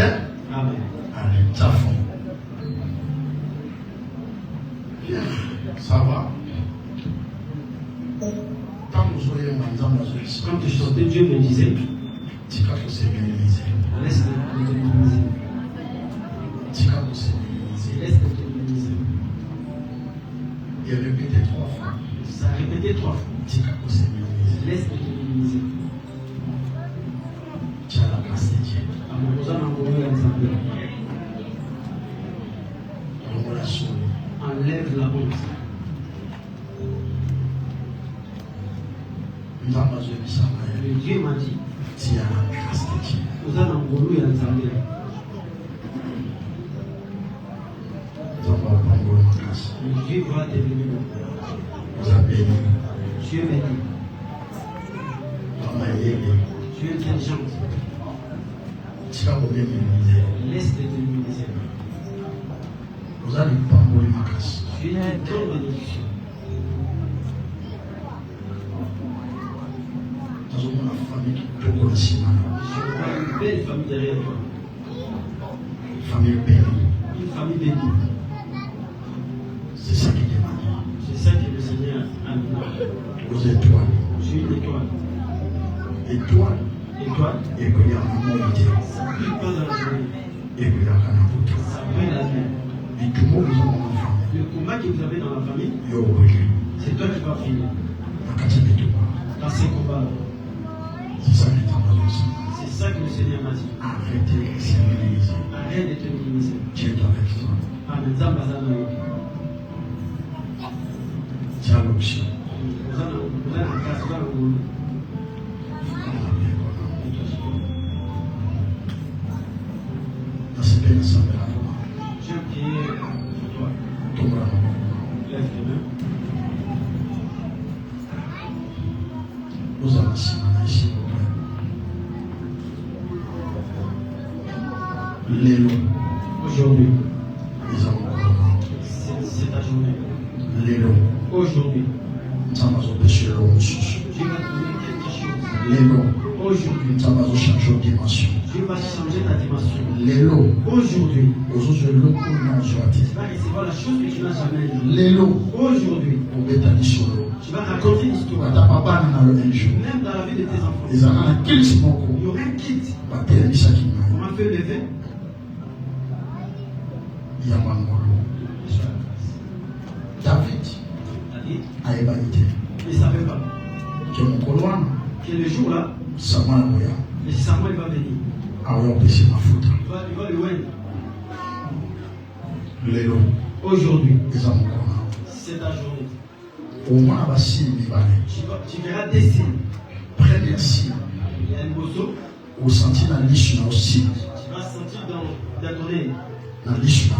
Amen. Allez, ça fond. Bien. Ça va? Quand je sortais, Dieu me disait, laisse-le te minimiser. Laisse-le te minimiser. Il a répété 3 fois. Ça a répété 3 fois. Laisse-le te minimiser. Tu as la grâce de Dieu. À mon cousin, on va la enlève la honte. Le Dieu m'a dit, vous avez un boulot et un salaire. Dieu va te bénir. Dieu est béni. Tu es intelligente. Laisse les démoniser. Tu es une grande bénédiction. Je vois une belle famille derrière toi. Une famille bénie. C'est ça qui demande. C'est ça que le Seigneur a mis. Aux étoiles. Je suis une étoile. Étoile. Étoile. Et qu'il y a un moment où Ça ne brille pas dans la journée. et qu'il y a un autre. Ça brille la nuit. Et tout le monde nous a enfant. Le combat que vous avez dans la famille, Yo, oui. c'est toi qui vas finir. Dans ces combats-là. C'est ça qui est en train de se C'est ça que le Seigneur m'a dit. Arrêtez de se minimiser. Arrête de te minimiser. Tu es avec toi. Amen. Zambazano. Tu as l'option. Vous avez un cas, vous avez un boulot. Dans ce pays, ça va être Je vais prier pour toi. tout le monde. Lève tes mains. Nous allons ici, s'il vous plaît. Lélo, Aujourd'hui, les amours. c'est ta journée. Lélo, Aujourd'hui, nous allons empêcher l'homme sous. Dieu va te donner quelque chose. Lélo, Aujourd'hui, nous allons changer de dimension. Dieu va changer ta dimension. Lélo, Aujourd'hui, aux autres locaux, non, soit. tu vas recevoir la chose que tu n'as jamais eue. Lélo, Aujourd'hui, on va être sur l'eau. tu vas raconter une histoire. Ta papa n'a pas un jour. Même dans la vie de tes enfants. Les enfants, quel est mon Il y aura un kit. coup? On m'a fait lever. Il y a un molo. David David, a évalué il ne savait pas que mon colon, que le jour-là, Samuel Moya, le Samuel va venir. a empêché ma faute. Il va le win. Lélo, Aujourd'hui, les amours. c'est ta journée. Au moins, va s'y Tu verras des signes. Premier signe, Il y a un bozo. au senti la liche aussi. Tu vas sentir dans ton nez. La liche,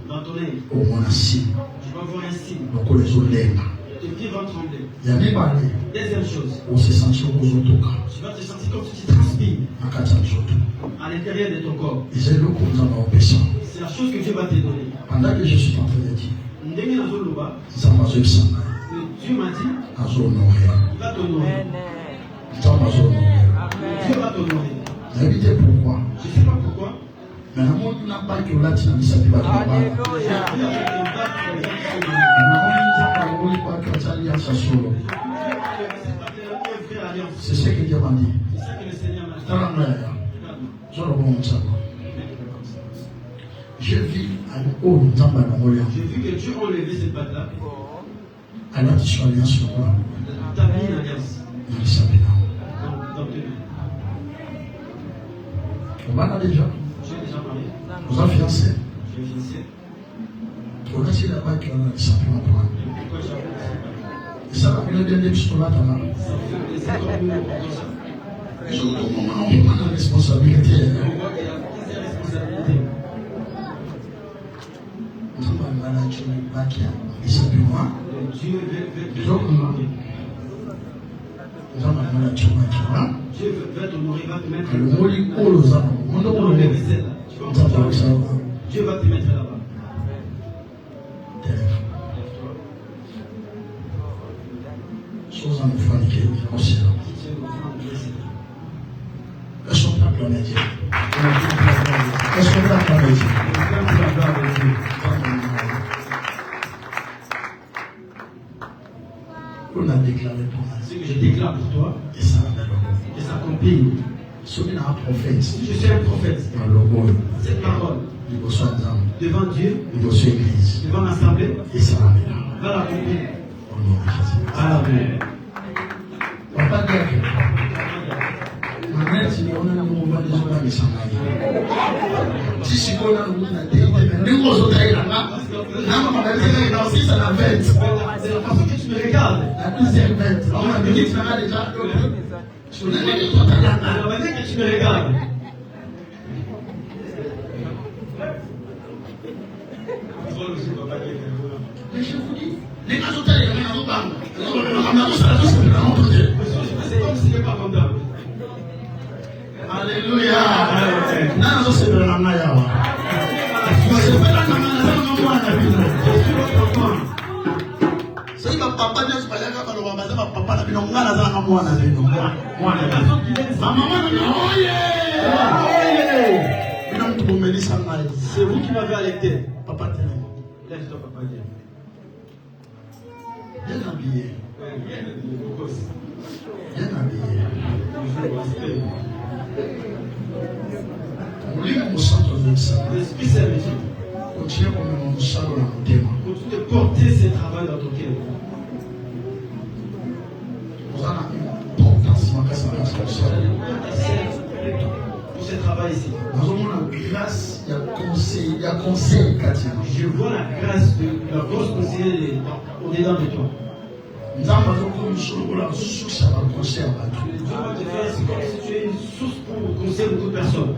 Dans ton nez. au moins, un signe. Tu vas voir un signe. Donc, les autres lèvres. Tes pieds vont trembler. Il y a des balais. Deuxième chose, On se sentit aux autres. tu vas te sentir comme si tu transpires À 4 autres. à l'intérieur de ton corps. Et c'est le coup que nous avons empêché. C'est la chose que Dieu va te donner. Pendant que je suis en train de dire, Ndenge nazoloba, ça m'a fait ça. Dieu m'a dit, À zone horaire. il va t'honorer. Ça m'a fait Dieu va t'honorer. Évitez pourquoi. Je ne sais pas pourquoi. Mais la monde n'a pas que là, tu n'as mis ça de battre. J'ai appris avec un bac pour les gens c'est ce que Dieu m'a dit. C'est ça que le Seigneur m'a dit. Je vis à l'eau de Tambanamolien. J'ai vu que Dieu a enlevé cette bague-là. Alors tu sois alliance sur moi. Tu as mis une alliance Il s'appelle. dans tes mains. On va là déjà. Tu es déjà marié. Vous avez fiancé. Tu es fiancé. On a essayé là-bas qu'il s'appelle Antoine. Pourquoi j'ai appelé ça? Et ça va bien des pistolet là. Ça fait plaisir comme nous comme ça. Je vous demande, on prend la responsabilité. On voit qu'il y a plusieurs responsabilités. Nous sommes en maladie, il s'appelle moi. Dieu veut Dieu veut t'honorer, va te mettre. Le mot dit oh, le zan. On doit Dans le les mettre. vaisselles là. Tu vas entendre ça. Dieu va te mettre là-bas. Chose en offrande qui est aussi là. Tu es une femme blessée. Est-ce qu'on peut acclamer Dieu? Est-ce qu'on peut acclamer Dieu? On a déclaré pour moi. Ce que je déclare pour toi, Et ça, et ça s'accomplit. celui qui a un prophète, Si je suis un prophète, dans le mot, cette parole, il va soit dans devant Dieu, il va soit église. devant l'assemblée, Et ça va là. va l'accomplir. Au nom de Jésus. Amen. On va pas dire que les résultats, les gens n'ont pas. C'est comme si ce n'est pas comptable. Alléluia. Non, c'est de la maille. C'est pas la maille. C'est ma papa n'est pas là quand on va passer ma papa la vie non ngala za moi na bino. Maman c'est vous qui m'avez allaité. Papa t'aime. Laisse-toi papa dire. Bien habillé. Bien habillé. L'esprit c'est magique. Continue comme mon salon dans mon thème. Continue de porter ce travail dans ton cœur. Vous en avez une importance pour ce travail ici. Nous avons la grâce, il y a conseil, Katia. Je vois la grâce de la grosse conseillère au-dedans de toi. Nous avons une source à la conseil à battre. Dieu va te faire, c'est comme si tu es une source pour conseiller beaucoup de personnes.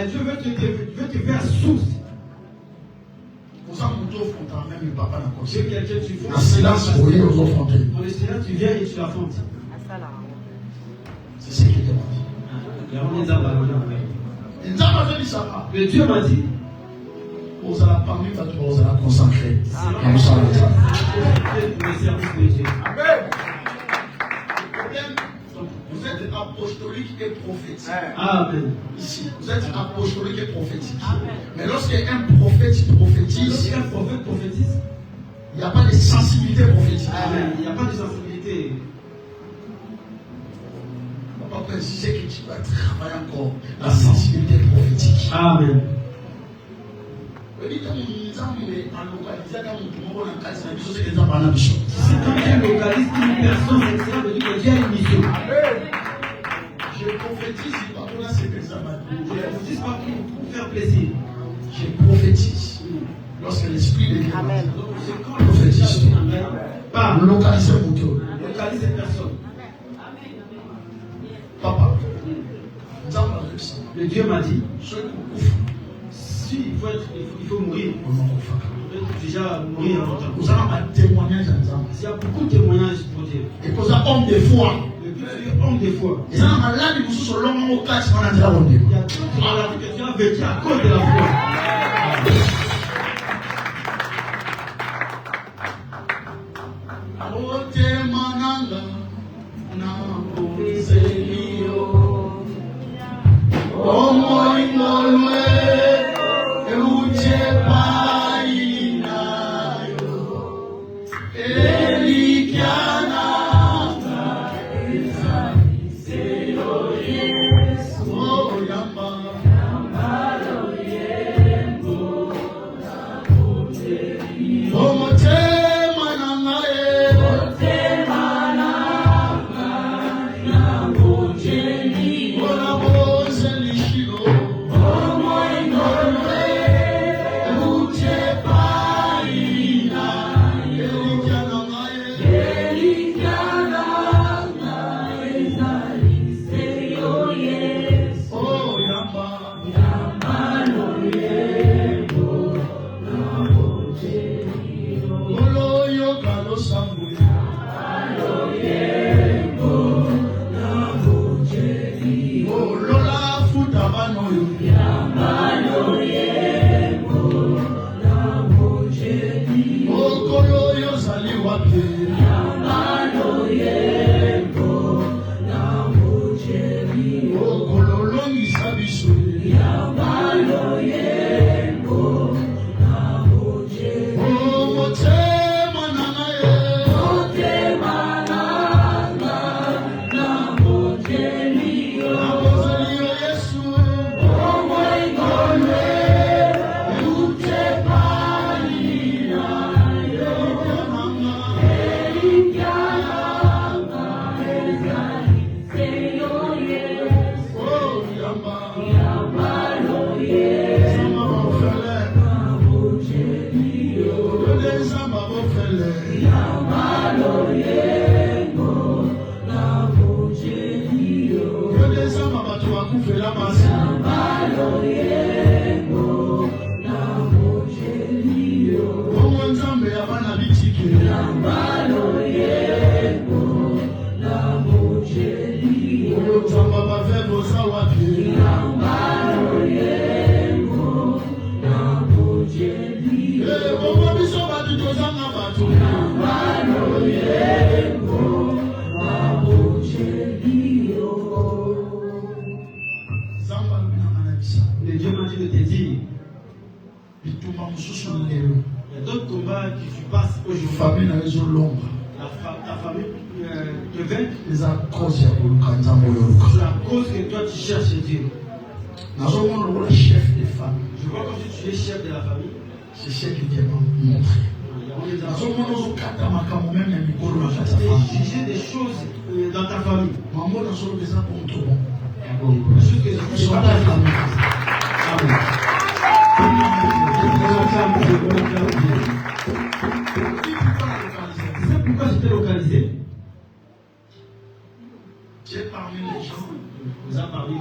Dieu veut te faire source. C'est quelqu'un tu fais. En silence, pour les aux offrandes. Pour le silence, tu viens et tu affrontes. C'est ce qu'il demande. Mais Dieu m'a dit. Vous allez parler, vous allez concentrer. Vous êtes apostolique et prophétique. Amen. Ici, vous êtes apostolique et prophétique. Amen. Mais lorsqu'un prophète prophétise, il n'y a pas de sensibilité prophétique. Amen. Il n'y a pas de sensibilité. On va pas préciser que tu vas travailler encore la sensibilité prophétique. Amen. Si quand tu localises une personne, c'est ça veut dire que Dieu a une mission. Je prophétise pas pour la sécurité. Je ne prophétise pas pour faire plaisir. Je prophétise. Lorsque l'esprit de Dieu c'est quand le prophétise. Pas localiser mon Dieu. Localiser personne. Papa, le Dieu m'a dit, si il faut mourir, déjà mourir avant temps. Vous avez un témoignage ensemble. Il y a beaucoup de témoignages pour Dieu. Et pour ça, homme de foi. Homme de foi. Et ça, malade, vous sont longs au cas, on a déjà rendu. Il y a d'autres maladies que tu as vécues à cause de la foi. Le Dieu m'a dit de te dire, il y a d'autres combats que tu passes aujourd'hui. Ta famille te vainc. C'est la cause que toi tu cherches Dieu. Je vois comme si tu es chef de la famille. C'est ce qui vient montrer. Juger des choses dans ta famille. Des choses que je ne pas ta famille. C'est pourquoi je t'ai localisé. Tu es parmi les gens vous avez parlé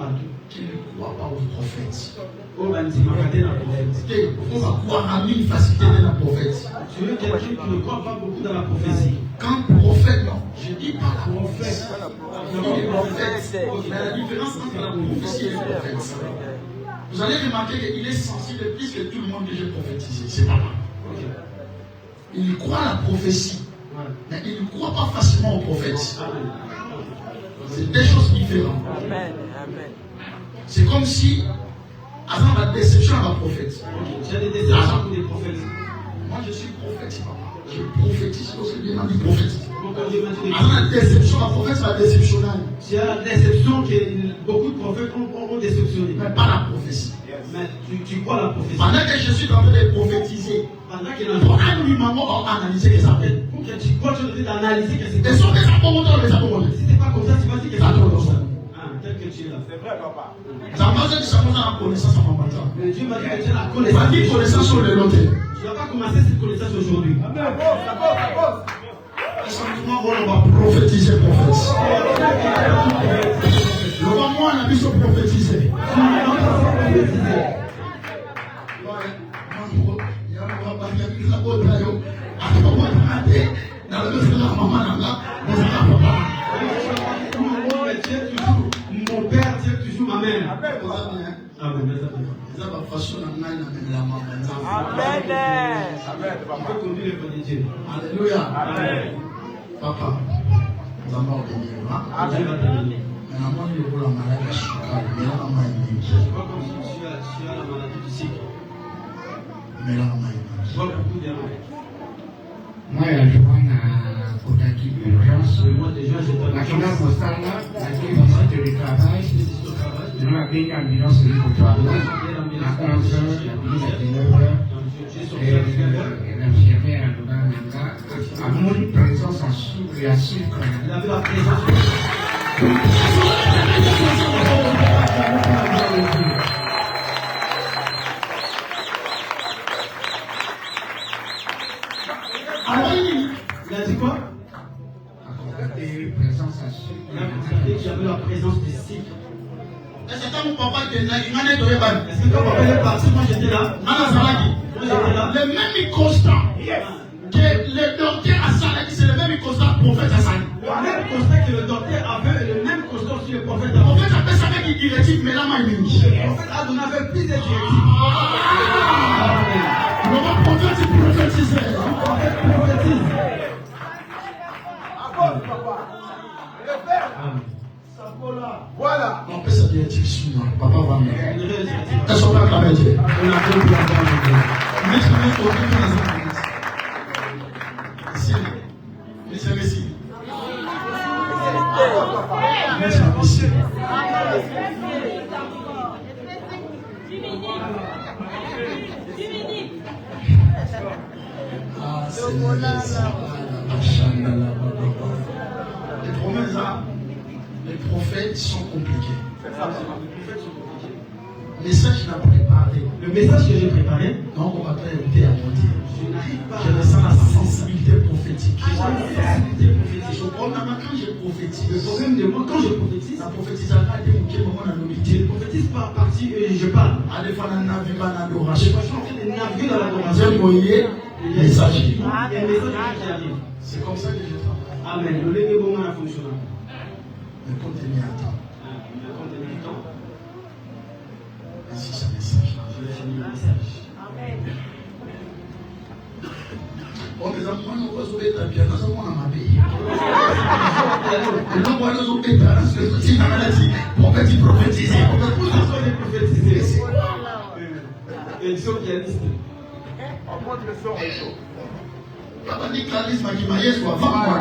qui ne croient pas aux prophètes. Oh, ben, tu m'as regardé dans la prophète. On va croire à une facilité de la prophète. Tu es quelqu'un qui ne croit pas beaucoup dans la prophétie. Quand prophète, non, je dis pas la prophète. Le prophète. Mais la différence entre la prophétie et le prophète. Vous allez remarquer qu'il est sensible plus que tout le monde que j'ai prophétisé. C'est pas mal. Il croit à la prophétie. Mais il ne croit pas facilement au prophète. C'est deux choses différentes. Amen. C'est comme si, avant la déception à la prophète. J'ai des déceptions pour les prophètes. Moi je suis prophète. Je prophétise aussi bien dit prophète. Avant la déception, la prophète va déceptionner. C'est la déception que beaucoup de prophètes ont déceptionné. Mais pas la prophétie. Mais tu crois la prophétie. Pendant que je suis en train de prophétiser, pour un maman a analysé que ça fait. Pour que tu continues d'analyser que c'est comme ça. Si c'est pas comme ça, tu vas dire que c'est comme ça. Tel que tu es là. C'est vrai, papa. Ça m'a dit que ça m'a la connaissance à ma matin. Mais Dieu m'a dit que tu as la Il m'a dit connaissance sur le long terme. Tu n'as pas commencé cette connaissance aujourd'hui. Ça pose. Simplement, on va prophétiser, prophète. Le moment on a vu se prophétiser. Mon père tient toujours ma mère. Amen. Alléluia. Papa, nous allons bénir. Dieu va te bénir. Mais la main de la maladie, je suis calme. Mais la main est Je vois comme si tu as la maladie du cycle. mais la main Je vois beaucoup d'erreurs. Moi, je vois na kotaki urgence. Le mois de juin, je t'en La kina kosala, la visite du travail. Nous avons une ambulance de côtoyer. À 11h, la visite à 19h. Et l'infirmière nous a à mon présence en sucre et à sucre. Il avait la présence. Il a dit quoi? Présence à sucre. Il a constaté qu'il y avait la présence du cycle. Est-ce que quand mon papa était là, il m'a dit Est-ce que quand papa est parti, moi j'étais là? le même constat que le docteur Hassan a dit, c'est le même constat prophète Hassan. Le même constat que le docteur avait, le même constat sur le prophète. Le prophète appelle ça avec une directive, mais là, il Le prophète a donné avec plus de directives. le prophète prophétisait. Le prophète prophétise. Voilà. On peut sa directive sur moi. Papa va me. Une vraie directive. Est-ce qu'on va acclamer Dieu? On a fait pour la femme. Merci. Les promesses, les prophètes sont compliqués. Le message n'a préparé. Le message que j'ai préparé, Donc on va pas écouter à monter. je n'arrive pas Je ne à quand je Le prophétise, problème de moi, quand je prophétise, la prophétise a été au moment de la je nobilité. ne prophétise pas à partir et je parle. À des fois, on a vu Je l'adoration. suis en train de naviguer dans J'ai l'adoration. envoyé Il y a message. il y a un message qui arrive. C'est comme ça que je travaille. Amen. Le légué bon a fonctionné. Mais continuez à attendre. Il a contenu du temps. Ainsi, c'est un message. Je vais finir le message. On les a moins nombreux au état bien, nous avons un abbé. Et donc, on nous a état, c'est une maladie. On peut y prophétiser. On peut prophétiser. C'est quoi? Ils sont pianistes. On monte le son et tout. Papa dit charisme qui m'a dit, soit avant moi.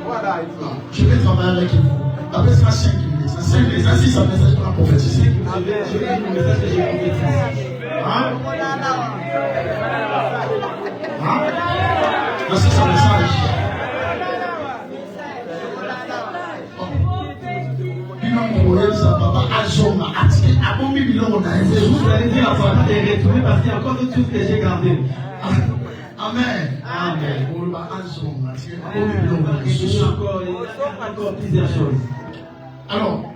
Voilà, il faut. Je vais travailler avec vous. Après, c'est 5 minutes. 5 minutes, ainsi, ça message pour la prophétiser. Je vais dire le message que j'ai prophétisé. Hein? Ainsi, c'est un message. Vous allez dire à papa de retourner parce qu'il y a encore d'autres choses que j'ai gardées. Amen. Amen. Amen. Il y a encore plusieurs choses. Alors,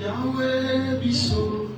Yahweh Bisso,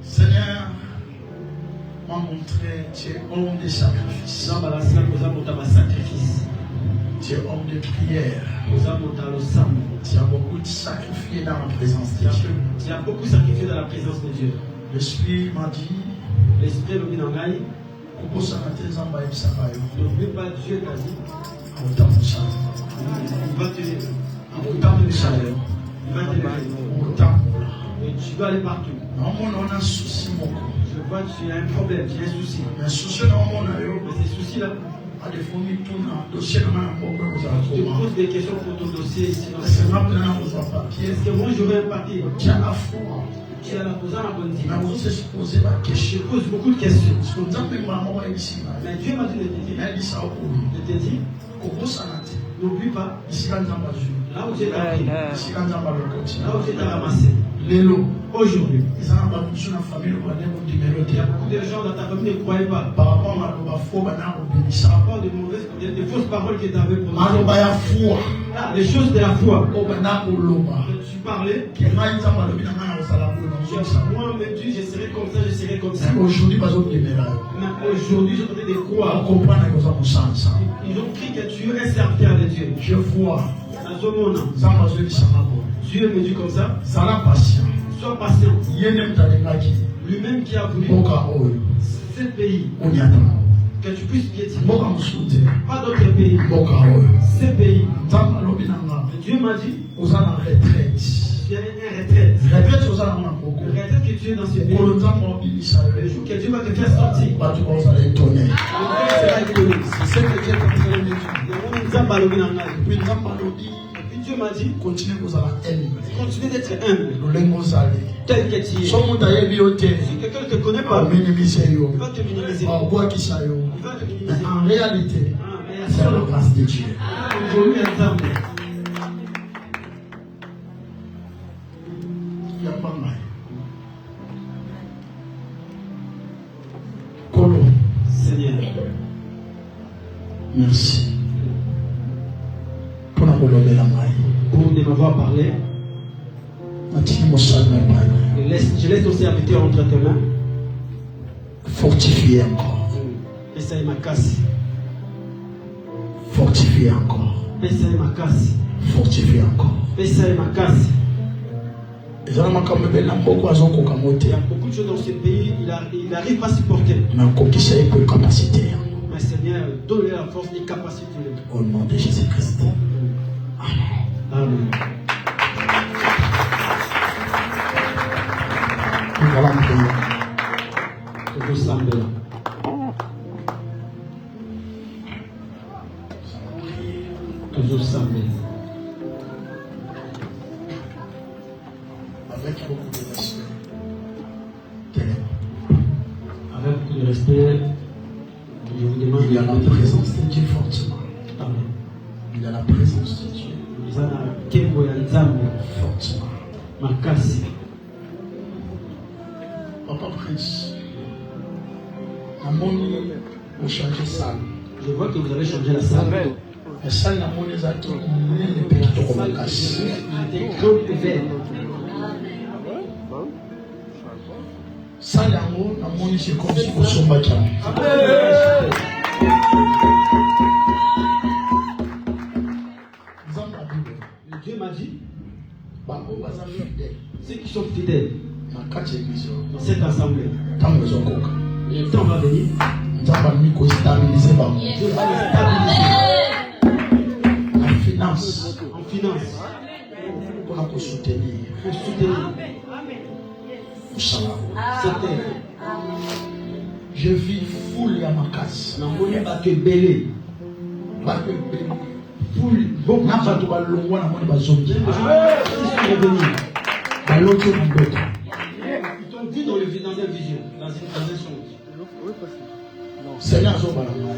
Seigneur, m'a montré, tu es homme de sacrifice. Tu es homme de prière. Tu as beaucoup sacrifié dans la présence de Dieu. Tu as beaucoup sacrifié dans la présence de Dieu. L'Esprit m'a dit, L'Esprit est venu dans l'aïe. N'oublie pas Dieu t'a dit. Il va te lever. Il va te lever. Et tu vas aller partout. Je vois que tu as un problème, tu as un souci. Mais ces soucis-là, je te pose des questions pour ton dossier ici. Est-ce que moi j'aurai un papier? Tu as la foi. Tu as la posant la bonne idée. Je pose beaucoup de questions. Mais Dieu m'a dit de te dire, n'oublie pas, là où tu t'as pris, là où tu t'as ramassé. Aujourd'hui, il y a beaucoup de gens dans ta famille ne croyaient pas par rapport de fausses paroles que tu avais prononcées. Les choses de la foi. Tu parlais. Moi, même Dieu, je serai comme ça, je serai comme ça. Aujourd'hui, mais aujourd'hui, je train de croire. Ils ont cru que tu es un serviteur de Dieu. Je vois. Dieu me dit comme ça. Sois patient. Sois patient. Lui-même qui a voulu ce pays, que tu puisses piétiner. Pas d'autre pays. Ce pays. Dieu m'a dit, tu es une retraite. Une retraite que tu es dans ce pays. Le jour que Dieu va te faire sortir, on sera étonné. C'est ce que Dieu t'a fait. Puis Dieu m'a dit, continue d'être humble. Tel que tu es. Si quelqu'un ne te connaît pas, il va te minimiser. Mais en réalité, c'est la grâce de Dieu. Seigneur, merci pour de m'avoir parlé. Je laisse ton serviteur entre tes mains. Fortifier encore. Essaye ma casse. Fortifier encore. Essaye ma casse. Fortifier encore. Essaye ma casse. Il y a beaucoup de choses dans ce pays, il n'arrive pas à supporter. Mais Seigneur, donne-lui la force et capacité. Au nom de Jésus-Christ. Amen. Amen. Nous allons prier. Toujours sembler. Avec beaucoup de respect. Avec beaucoup de respect, je vous demande. Il y a la présence de Dieu fortement. Amen. Il y a la présence de Dieu fortement. Ma casse. Papa Prince, vous changez salle. Je vois que vous avez changé la salle. La salle n'a pas les actes, les petits comme la casse. Des grandes veines. Salle en haut, la monnaie c'est comme si vous sommes battus. Dieu m'a dit, ceux qui sont fidèles dans cette assemblée, le temps va venir, Dieu va les stabiliser. En finance, pour soutenir. Je vis full à ma casse.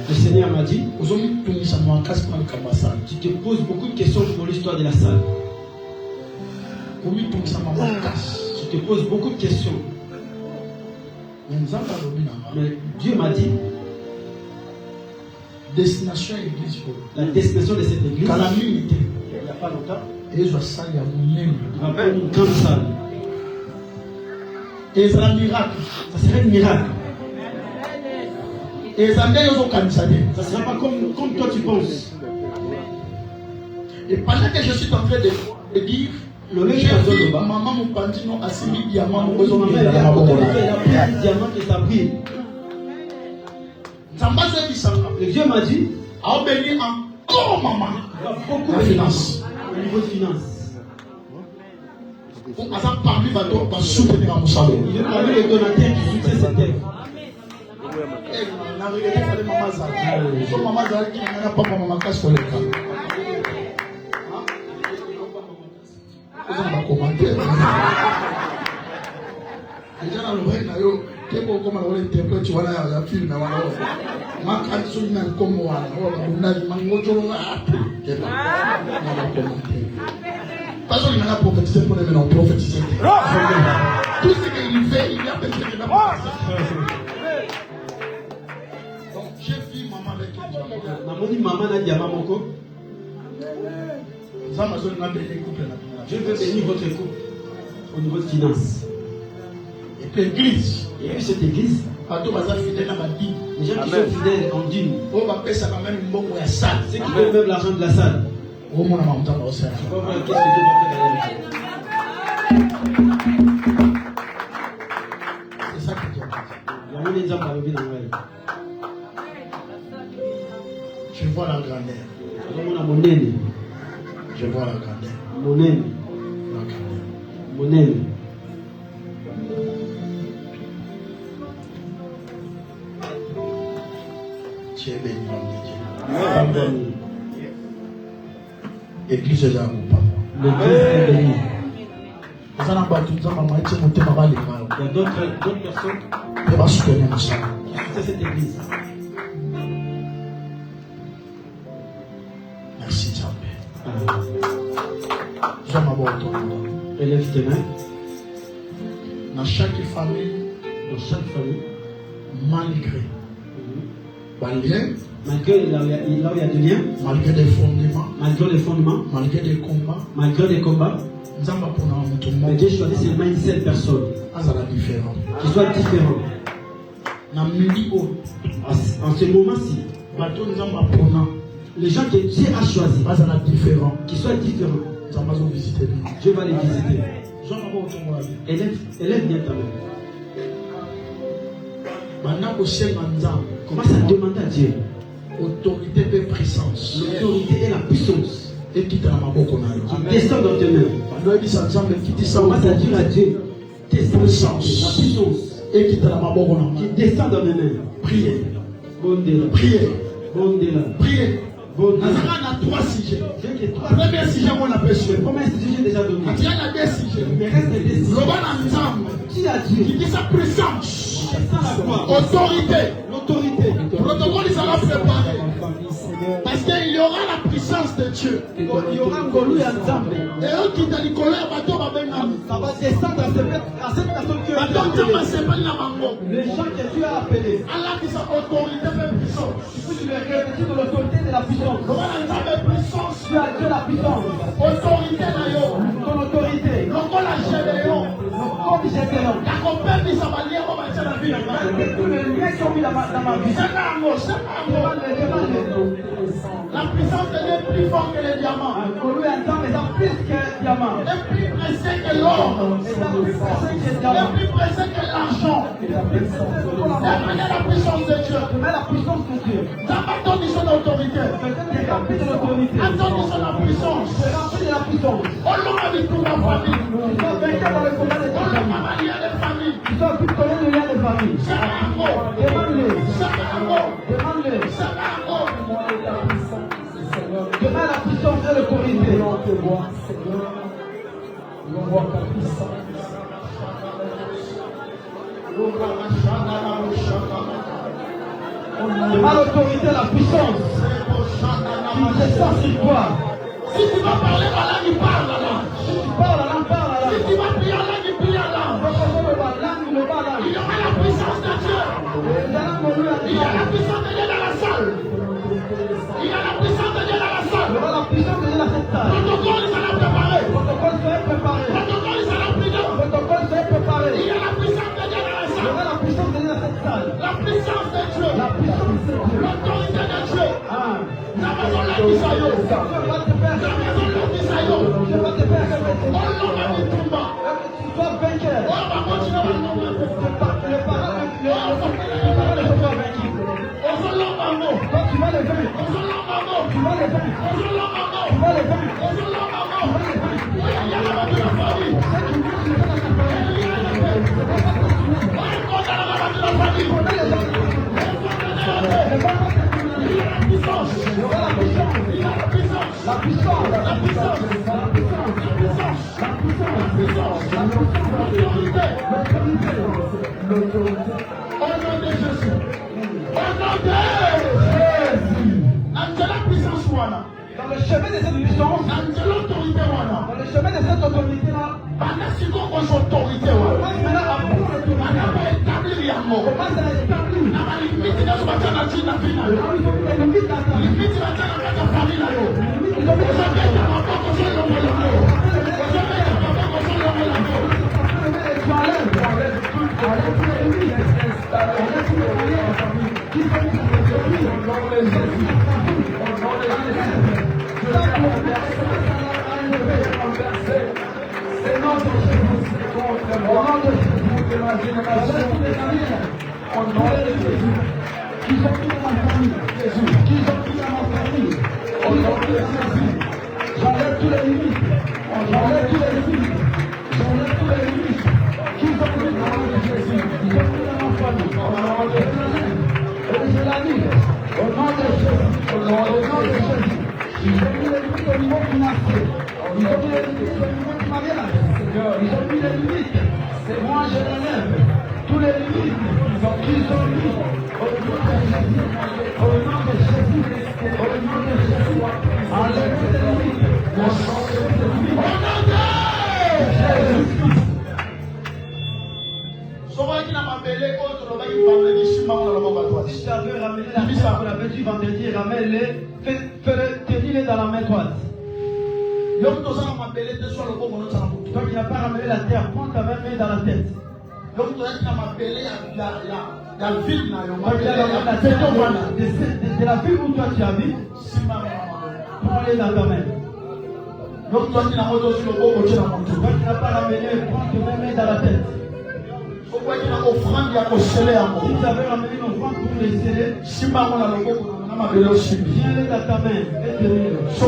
Le Seigneur m'a dit, tu te poses beaucoup de questions pour l'histoire de la salle. Tu te poses beaucoup de questions. Mais Dieu m'a dit, destination église, la destination de cette église, il n'y a pas longtemps, il va faire une grande salle. Et c'est un miracle. Ça serait un miracle. Et ça ne sera pas comme toi tu penses. Et pendant que je suis en train de dire, j'ai vu maman mon pantino a mis diamant au besoin de la maman. Elle a pris un diamant et ça brille. Le Dieu m'a dit, à bénir encore maman. Beaucoup de finance. Au niveau de finance. Il veut parmi les donateurs qui soutiennent cette œuvre. Parce qu'il a prophétisé pour les mélanges, prophétisé. Tout ce qu'il fait, il a fait qu'il a prophétisé. Donc, j'ai vu maman avec elle. Maman n'a diamant mon couple. Je veux bénir votre couple au niveau de finance. Et puis l'église. Et puis cette église. Les gens qui sont fidèles en dîme. Ceux qui veulent même l'argent de la salle. Oh mon amour, qu'est-ce que Dieu va faire? C'est Je vois la grandeur. Je vois la grandeur. La grandeur. Tu es béni, homme de Dieu. Église est là ou pas? L'église est bénie. Il y a d'autres personnes qui vont soutenir ça. qui cette église. Merci, Zambé. Je vais m'avoir ton nom. Élève tes mains. Dans chaque famille, malgré les liens, malgré là où il y a des liens, malgré les fondements, malgré les combats, mais Dieu choisit seulement une seule personne qui soit différente. En ce moment-ci, les gens que Dieu a choisis qui soient différents, Dieu va les visiter. Élève bien ta main. Commence à demander à Dieu autorité et puissance. L'autorité et la puissance Et qui t'a ma beaucoup qui descend dans tes mains. Commence à dire à Dieu tes puissances, la puissance et qui t'a ma beaucoup qui descend dans mes mains. Priez. Bondela. Priez. Bondela. Priez. Bondela. On a 3 sujets. J'ai que 3. Premier sujet, on a perçu. Le premier sujet j'ai déjà donné. Il y a 2 sujets. Mais reste des sujets. Le bon ensemble. Qui a Dieu? Qui dit sa puissance. Sans la foi. Autorité. L'autorité. Le protocole, il sera préparé. Parce qu'il y aura la puissance de Dieu. Il y aura un golou et un zambe. Et eux qui t'ont dit colère, bateau va venir. Ça va descendre à cette personne qui a Bateau, appelé. ça va se faire la mango. Les gens que Dieu a appelés. Allah qui sa autorité fait puissance. Il faut lui revêtir de l'autorité et de la puissance. Le bon ensemble puissance. Tu as Dieu la puissance. Autorité d'ailleurs. Ton autorité. Le bon la Gédéon. Comme Gédéon. La compagnie de sa manière, on va dire la vie. Tous les liens qui ont mis dans ma vie. C'est un mot, c'est un mot. La puissance de Dieu est plus forte que les diamants. Un golou et un zambe, ils ont plus qu'un diamant. Et plus pressé que l'or. Ils ont plus pressé que le Et diamant. plus pressé que l'argent. Et prenez la puissance de Dieu. Mais la puissance de Dieu. Attendez son autorité. Peut-être qu'il est rempli de l'autorité. Attendez son puissance. C'est rempli de la puissance. On l'a dit pour la famille. Tu dois vainqueur dans le combat de On ta l'a famille. pas lié de famille. Tu dois plus connaître le lien de famille. C'est un mot. Demande-le. C'est un mot. Demande-le. C'est un mot. Demande la puissance et l'autorité. Demande l'autorité et la puissance qui descend sur toi. Si tu vas parler la langue, il parle la langue. Si tu parles la langue, parle la Si langue. tu vas prier la langue, il prie la langue. Le bas langue. Il y aura la puissance de Dieu. Il y a la puissance de Dieu dans la salle. Il y a la puissance de Dieu dans la salle. Il y aura la puissance de Dieu dans cette salle. Protocole, il sera préparé. Le protocole serait préparé. Protocole, il sera prudent. Le protocole serait préparé. Il y a la puissance de Dieu dans la Il y salle. aura la puissance de Dieu dans cette salle. La puissance de Dieu. La puissance de Dieu. L'autorité de Dieu. Ah. La maison de l'Isaïe. Je vais te faire La maison de l'Isaïe. Je vais te faire répéter. On l'a mis tout bas. Tu dois vainqueur. On va continuer à nous mettre. Les parents ne sont pas vaincus. On se l'a en mot. Toi, tu vas les vaincre. On se l'a en mot. Tu vas les vaincre. On se l'a en mot. Tu vas les vaincre. On se l'a en mot. Il y a la main de la famille. La puissance. Au nom de Jésus. Au nom de Jésus. Angela puissance wana. Dans le chemin de cette puissance, Angela autorité wana. dans le chemin de cette autorité-là, Bana siko kozo autorité wana. commence maintenant à prendre l'autorité. Bana ba établir yango. Commence à établir. Na ba limite na sobatana na tina fina. Et limite à ta vie. Limite batana kaka famille na yo. Limite, ils ont mis Ozo beta maboko zo longo yango. Ozo beta maboko zo longo yango. tu enlèves tout. Enlève tous les limites. Enlève tous les liens. Qui sont mis dans les limites. Au nom de Jésus. Au nom de Jésus. Je la renverse. C'est notre Jésus. Au nom de Jésus de ma génération. Au nom de Jésus. Qui sont mis dans ma famille. Jésus. Qui sont mis dans ma famille. Au nom de Jésus. J'enlève tous les limites. J'enlève tous les limites. J'enlève tous les limites. Qui sont mis dans ma famille. Jésus. Qui sont mis dans ma famille. Au nom de Jésus. Et je la dis. Au nom de Jésus. Au nom de Jésus. Ils ont mis les limites au niveau financier. Ils ont mis les limites au niveau du mariage. Ils ont mis les limites. C'est moi, je l'enlève. Tous les limites qu'ils ont mis au nom de Jésus. Au nom de Jésus. Au nom de Jésus. Enlève les limites. Au nom de Jésus. Au nom de Jésus. Si tu avais ramené la terre qu'on avait dit vendredi, ramène-les, fais-les dans la main droite. Toi qui n'as pas ramené la terre, prends ta main, mets dans la tête. Toi qui as la tête de la ville où toi tu habites, prends-les dans ta main. Toi qui n'as pas ramené, prends ta main, mets dans la tête. Si tu avais ramené une offrande pour les sceller, viens-les dans ta main et tenez-le. Si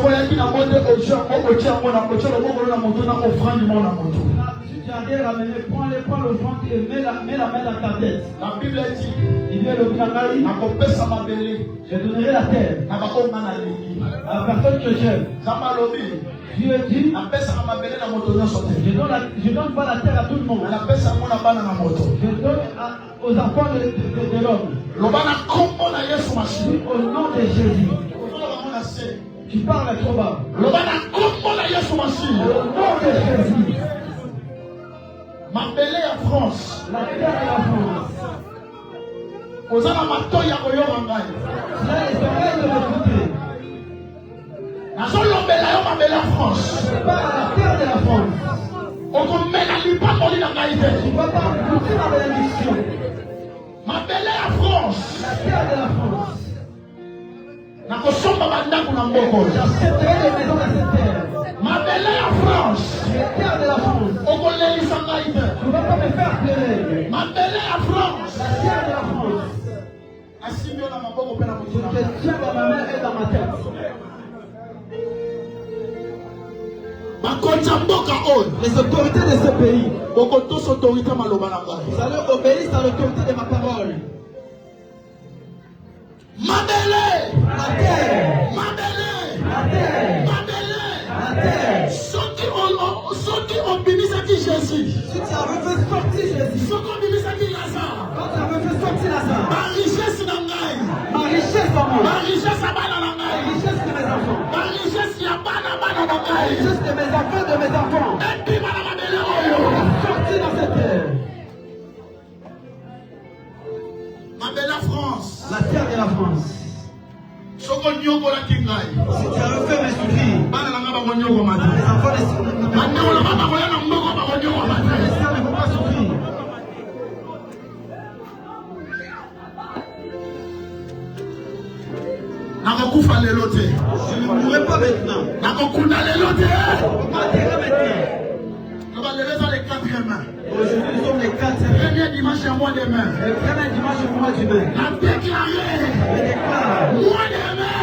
tu as rien ramené, prends l'offrande et mets la main dans ta tête. La Bible dit, Il vient le Kangali, je donnerai la terre à la personne que j'aime. Dieu dit, je donne pas la terre à tout le monde. Je donne aux enfants de l'homme. Au nom de Jésus. Tu parles trop bas. Au nom de Jésus. Mabele à France. La terre de la France. Ozana matoya koyoma ngai. Là, les oreilles de l'autre côté. Nazolombela yo mabele à France. Je parle à la terre de la France. Okomela lipapoli na ngai te. Tu ne vas pas goûter ma bénédiction. Mabele à France. La terre de la France. Nakosomba bandako na mboko. J'achèterai les maisons de cette terre. Mabele à France. Les terres de la France. Okolelisa ngai te. Tu ne vas pas me faire pleurer. Mabele à France. La terre de la France. Asimio na maboko pe na Je motuna. te tiens dans ma main et dans ma tête. Bakonza mboka on. Les autorités de ce pays, Bokotos autorité maloba na ngai. vous allez obéir à l'autorité de ma parole. Mabele. La terre, Mabele. la terre, Mabele. la terre. Soki obimisaki Jésus. Si tu avais fait sortir Jésus, Soki obimisaki Lazare. quand tu avais fait sortir Lazare, Ma richesse na ngai. ma richesse en moi, Ma richesse ya bana na la ngai. richesse de mes enfants, Ma richesse ya bana na la ngai. richesse de mes enfants, de mes enfants, Ebima na mabele oyo. sortis dans cette terre. Mabele à France. La terre de la France. Soko nyokolaki ngai. Si tu avais fait mes souffrir, Bana na ngai bakonyokoma te. les enfants de Bandeko na ngai bakoya na mboko bakonyokoma te. mes sœurs ne vont pas souffrir. Nakokufa lelo te. Je ne mourrai pas maintenant. Nakokunda lelo te. Je m'enterrerai maintenant. Lelo eza le 4e main. Aujourd'hui, nous sommes les 4 Premier dimanche ya mois de mai. Le premier dimanche du mois du mai. Na déclaré Je déclare, mois de mai.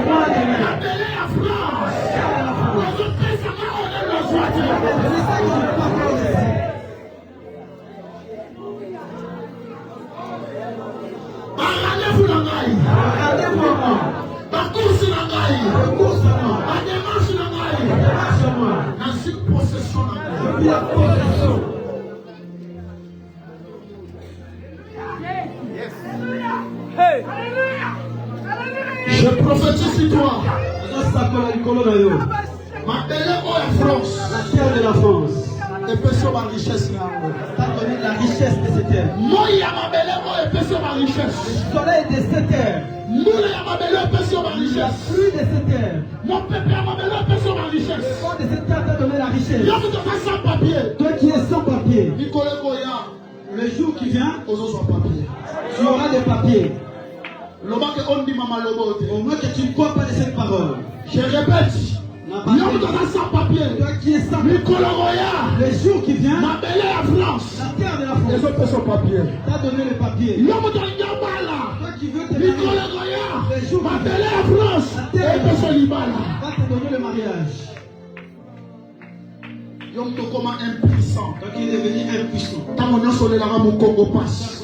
mois du mai, Mabele à France. terre de la France. Ozopesaka oyo lozwa te. C'est ça que je parle ici. Barandez-vous na ngai. Regardez-moi moi. Bakursi na ngai. Recours à moi. Badémarche na ngai. Marche à moi. Nazwi possession na ngai. Je vis la possession. Je prophétise sur toi. Nous sommes à l'école de Yo. Mabele oyo ya France. La terre de la France. Epesi yo barichesse na yango. T'as donné la richesse de cette terre. Moi ya mabele oyo epesi yo barichesse. Le soleil de cette terre. Mbula ya mabele oyo epesi yo La barichesse. pluie de cette terre. Mon peuple ya mabele oyo epesi yo Le barichesse. fond de cette terre t'a donné la richesse. Yo moto aza sans papier. Toi qui es sans papier, Likolo ekoya le jour qui vient, ozozwa papier. tu auras des papiers. Lobaki ondima maloba oyo te. Au moins que tu ne crois pas de cette parole. Je répète. L'homme donnera sans papier. Toi qui es sans Nicolas Roya. le jour qui vient, Ma belle à France. la terre de la Les France autres sont papier. t'a donné le papier. L'homme de Yamala. Toi qui veux te Nicolas marier, Roya. Ma belle à France. Et que ce Libala. va te donner le mariage. L'homme de comment impuissant. Toi qui es devenu impuissant. Tant mon soleil là, mon Congo passe.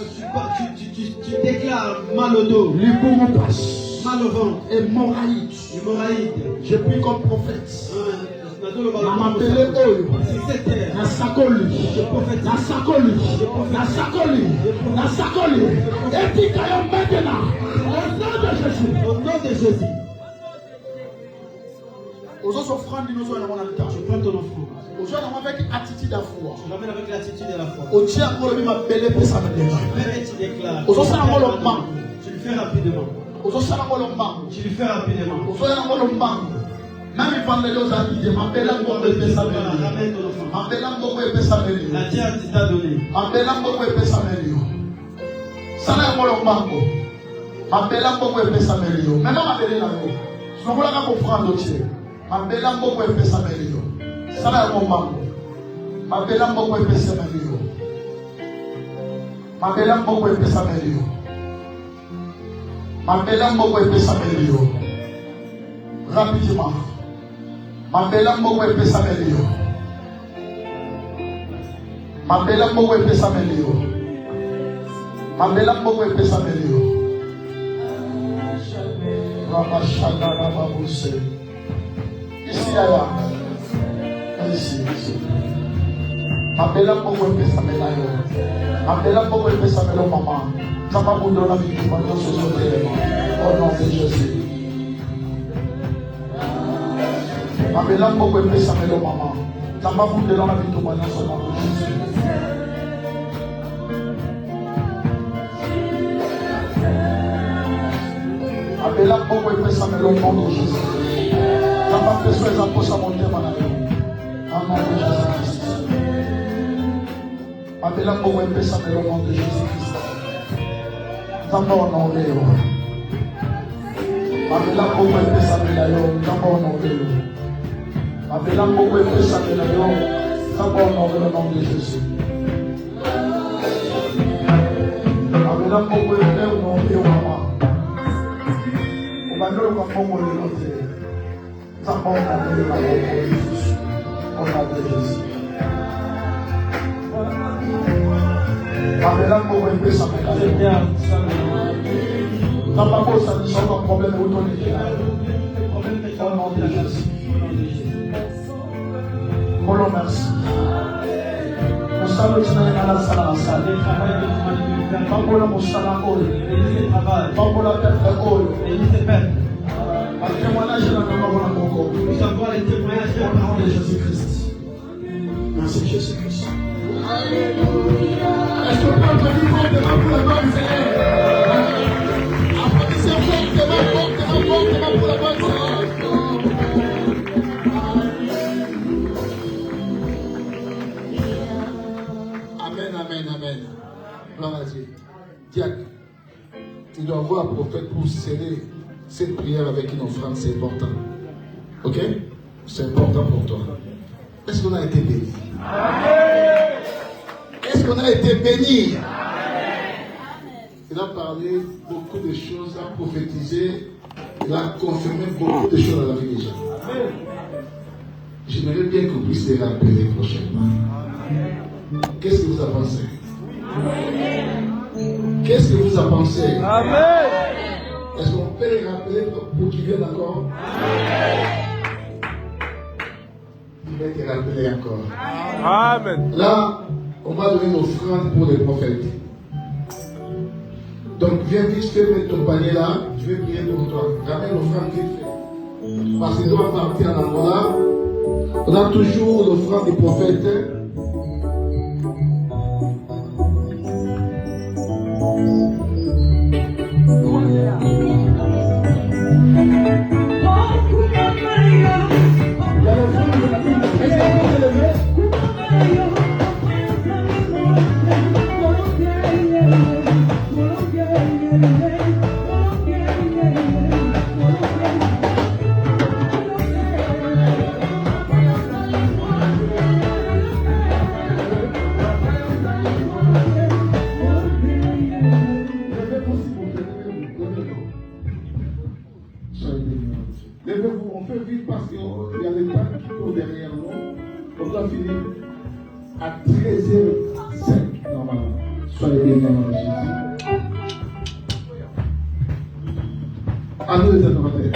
Tu déclares mal au dos, Libourou passe. mal au ventre, Hémorraïde. hémorraïde. Je prie comme prophète. Maman M'appelait Oyo. c'est cette terre. La Sakoli. La Sakoli. La Sakoli. La Sakoli. Et puis quand maintenant. Au nom de Jésus. Au nom de Jésus, Aux autres offrandes, nous sommes dans mon habitat. tu prends ton offrande. Aux autres, avec attitude à foi. Tu l'amènes avec l'attitude et la foi. Au Dieu, encore le même appelé pour ça me débat. Et tu déclares. Aux autres, encore le manque. Tu le fais rapidement. Aux autres, encore le manque. Tu le fais rapidement. Aux autres, encore le manque. Même il parle de nos amis, je m'appelle encore le Pessamélio. Ramène ton offrande. M'appelle encore le Pessamélio. La terre t'a donné. M'appelle encore le Pessamélio. Ça n'a pas le manque. M'appelle encore le Pessamélio. Maintenant, m'appelle là-haut. Je ne veux pas comprendre d'autres. M'appelle encore le Pessamélio. Ça n'a pas le manque. M'appelle encore le Pessamélio. M'appelle encore le Pessamélio. M'appelle encore le Pessamélio. Rapidement. M'appelle encore le Pessamélio. M'appelle encore le Pessamélio. M'appelle encore le Pessamélio. Ramachana Ramabousse. Ici, là. Ici. M'appelle encore le Pessamélio. M'appelle encore le Pessamélio, maman. Ça va vous donner la victoire dans ce soir. Au nom de Jésus. M'appelle encore le Pessamélio, maman. Ça va vous donner la victoire dans ce nom de Jésus. Appelle la pauvre et Pessamélio au nom de Jésus. Ça va faire sur les apôtres à monter, madame. Au nom de Jésus-Christ. Appelle la pauvre et Pessamélio au nom de Jésus-Christ. Ça va honorer. Appelle la pauvre et Pessamélio. Ça va honorer. Appelle la pauvre et Pessamélio. Ça va honorer le nom de Jésus. Appelle la pauvre et Pessamélio, maman. Au nom de Jésus. Ça va honorer le nom de Jésus. Au nom de Jésus. Appelle la pauvre et Pessamélio. Ça va pas ça ne soit pas problème de l'autorité. Au nom de Jésus. Bon, merci. Nous sommes dans la salle. Pambola Moussala Oil. Pambola Pète Oil. Un témoignage de la Pambola Moko. Nous avons les témoignages de la parole de Jésus-Christ. Merci Jésus-Christ. Alléluia. Est-ce qu'on peut venir fortement pour la bonne Seigneur? Applaudissez fortement pour la bonne Seigneur. Amen. Gloire à Dieu. Diacre, tu dois voir un prophète pour sceller cette prière avec une offrande, c'est important. Ok? C'est important pour toi. Est-ce qu'on a été béni? Est-ce qu'on a été béni? Il a parlé beaucoup de choses, il a prophétisé, il a confirmé beaucoup de choses dans la vie des gens. J'aimerais bien qu'on puisse les rappeler prochainement. Qu'est-ce que vous avez pensé? Qu'est-ce que vous avez pensé? Amen. Est-ce qu'on peut les rappeler pour qu'ils viennent encore? Il va te rappeler encore. Amen. Là, on va donner une offrande pour les prophètes. Donc, viens vite fait mettre ton panier là. Je vais prier pour toi. Ramène l'offrande vite fait. Parce qu'il doit partir en Angola. On a toujours l'offrande des prophètes. à 13h05 normalement. Soyez bénis au nom de Jésus. À nous les adorateurs.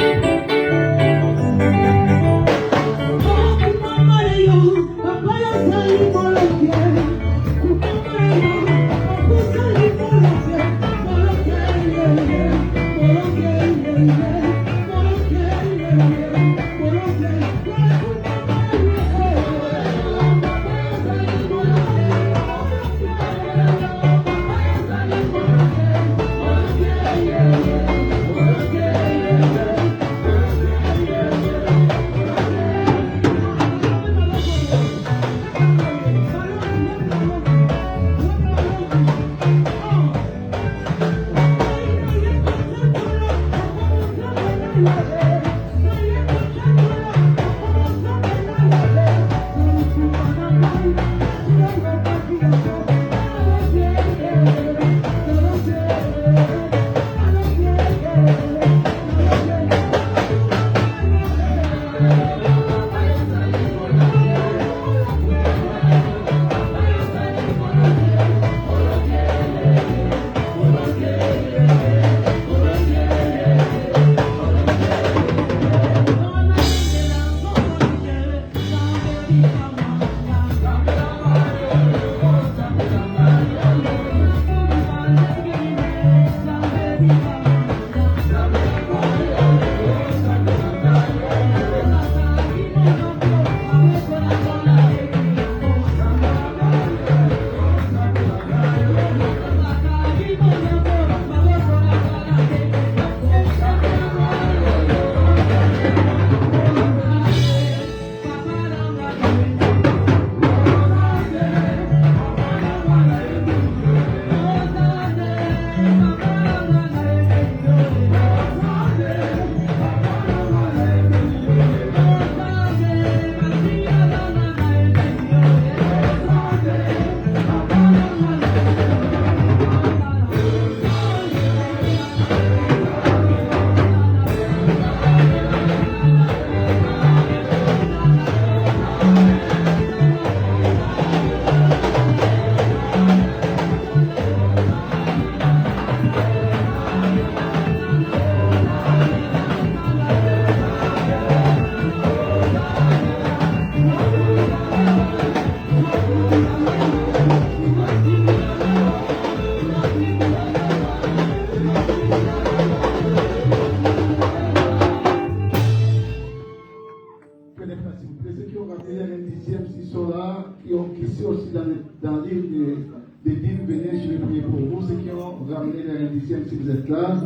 Si vous êtes là,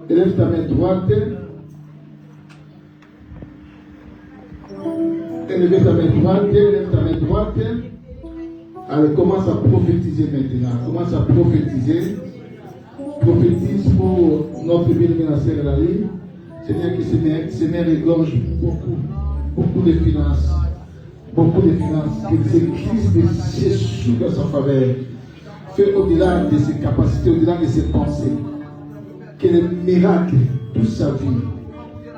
élève ta main droite, élève ta main droite, allez, commence à prophétiser maintenant, commence à prophétiser, prophétise pour notre bien-aimé Lali, Seigneur, que Seigneur égorge beaucoup de finances, que ces crises de Jésus dans sa faveur. Fait au-delà de ses capacités, au-delà de ses pensées, que les miracles, toute sa vie,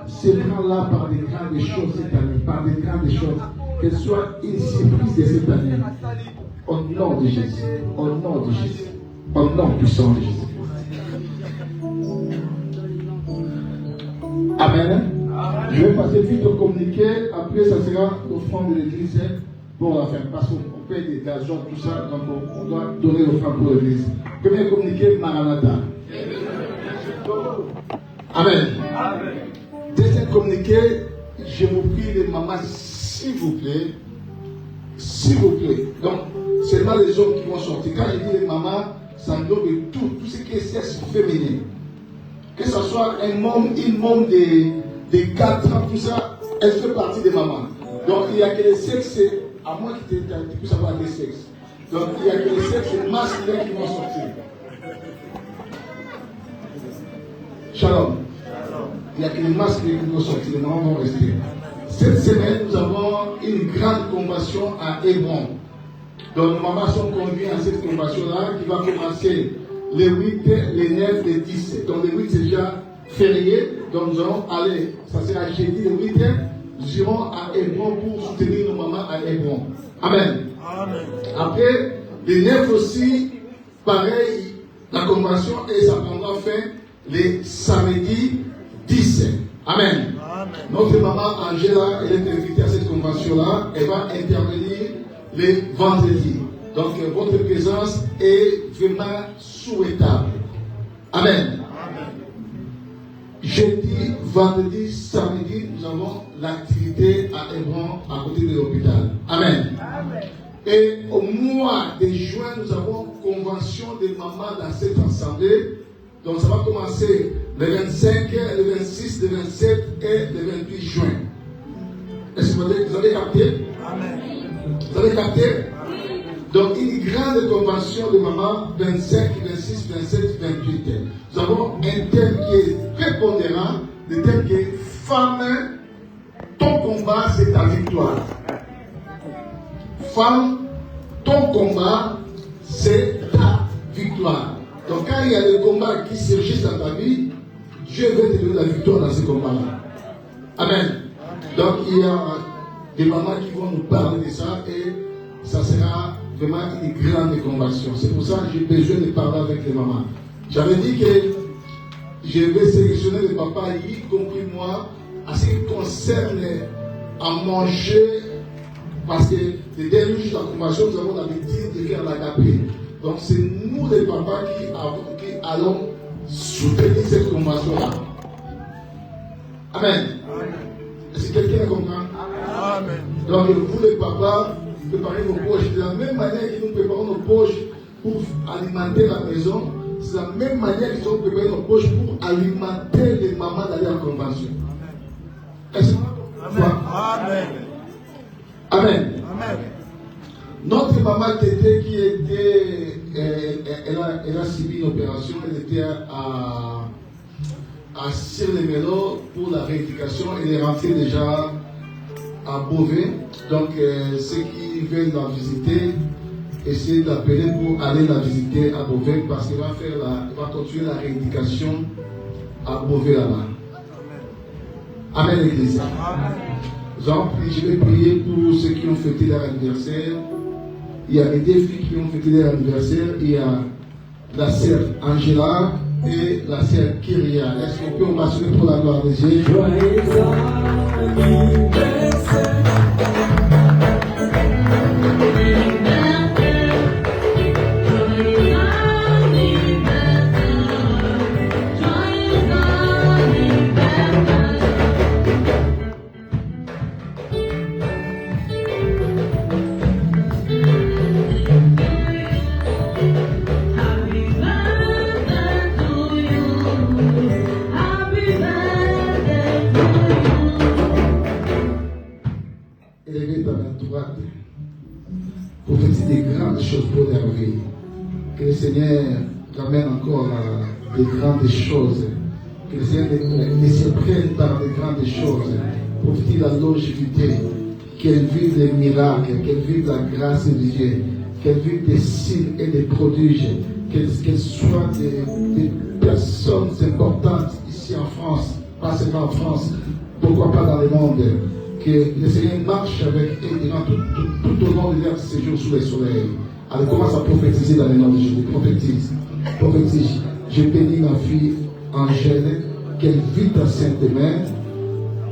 se prend là par des grandes choses cette année, par des grandes choses, qu'elle soit une surprise de cette année. Au nom de Jésus, au nom de Jésus, au nom puissant de Jésus. Amen. Je vais passer vite au communiqué, après ça sera l'offrande de l'église pour la fin, parce qu'on paie des gageons, tout ça, donc on doit donner l'offrande pour l'église. Premier communiqué, Maranatha. Amen. Deuxième communiqué, je vous prie les mamans, s'il vous plaît. Donc, seulement les hommes qui vont sortir. Quand je dis les mamans, ça englobe tout ce qui est sexe féminin. Que ce soit un môme, une môme de 4 ans, tout ça, elle fait partie des mamans. Donc, il n'y a que les sexes, à moins que tu puisses avoir des sexes. Donc, il n'y a que les sexes masculins qui vont sortir. Shalom. Il n'y a que les masculins qui vont sortir, les mamans vont rester. Cette semaine, nous avons une grande convention à Hébron. Donc, nos mamans sont conviées à cette convention-là qui va commencer le 8, le 9, le 10. Donc, le 8, c'est déjà férié. Donc, nous allons aller, ça sera jeudi le 8, nous irons à Hébron pour soutenir nos mamans à Hébron. Amen. Après, les 9 aussi, pareil, la convention et ça prendra fin les samedis 10. Amen. Notre maman Angela, elle est invitée à cette convention-là. Elle va intervenir les vendredis. Donc, votre présence est vraiment souhaitable. Amen. Jeudi, vendredi, samedi, nous avons l'activité à Hébron, à côté de l'hôpital. Amen. Et au mois de juin, nous avons convention des mamans dans cette assemblée. Donc, ça va commencer le 25, le 26, le 27 et le 28 juin. Est-ce que vous avez capté? Amen. Vous avez capté? Donc, une grande convention de maman, 25, 26, 27, 28. Nous avons un thème qui est prépondérant, le thème qui est femme, ton combat, c'est ta victoire. Femme, ton combat, c'est ta victoire. Donc, quand il y a des combats qui surgissent dans ta vie, Dieu veut te donner la victoire dans ces combats-là. Amen. Donc, il y a des mamans qui vont nous parler de ça et ça sera vraiment une grande convention. C'est pour ça que j'ai besoin de parler avec les mamans. J'avais dit que je vais sélectionner les papas, y compris moi, à ce qui concerne à manger, parce que les derniers jours de la convention, nous avons l'habitude de faire l'agapé. Donc c'est nous les papas qui allons soutenir cette convention-là. Amen. Est-ce que quelqu'un comprend? Amen. Donc vous les papas, préparez vos poches. De la même manière que nous préparons nos poches pour alimenter la maison, c'est la même manière qu'ils ont préparé nos poches pour alimenter les mamans d'aller en convention. Est-ce que Amen. Amen. Amen. Notre maman Tété qui était, elle a subi une opération, elle était à Sir-les-Mélos pour la rééducation, elle est rentrée déjà à Beauvais. Donc ceux qui veulent la visiter, essayez d'appeler pour aller la visiter à Beauvais parce qu'elle va continuer la rééducation à Beauvais là-bas. Amen l'Église. Je vais prier pour ceux qui ont fêté leur anniversaire. Il y a les deux filles qui ont fêté leur anniversaire. Il y a la sœur Angela et la sœur Kyria. Est-ce qu'on peut m'assurer pour la gloire de Dieu? Prophétie des grandes choses pour leur vie. Que le Seigneur ramène encore à des grandes choses. Que le Seigneur les surprenne par des grandes choses. Prophétie de la longévité. Qu'elle vive les miracles, qu'elle vive la grâce de Dieu, qu'elle vive des signes et des prodiges, qu'elle soit des personnes importantes ici en France, pas seulement en France, pourquoi pas dans le monde. Que le Seigneur marche avec eux durant tout au long de leur séjour sous le soleil. Elle commence à prophétiser dans le nom de Jésus. Prophétise. Je bénis ma fille Angèle, qu'elle vit ta sainte main.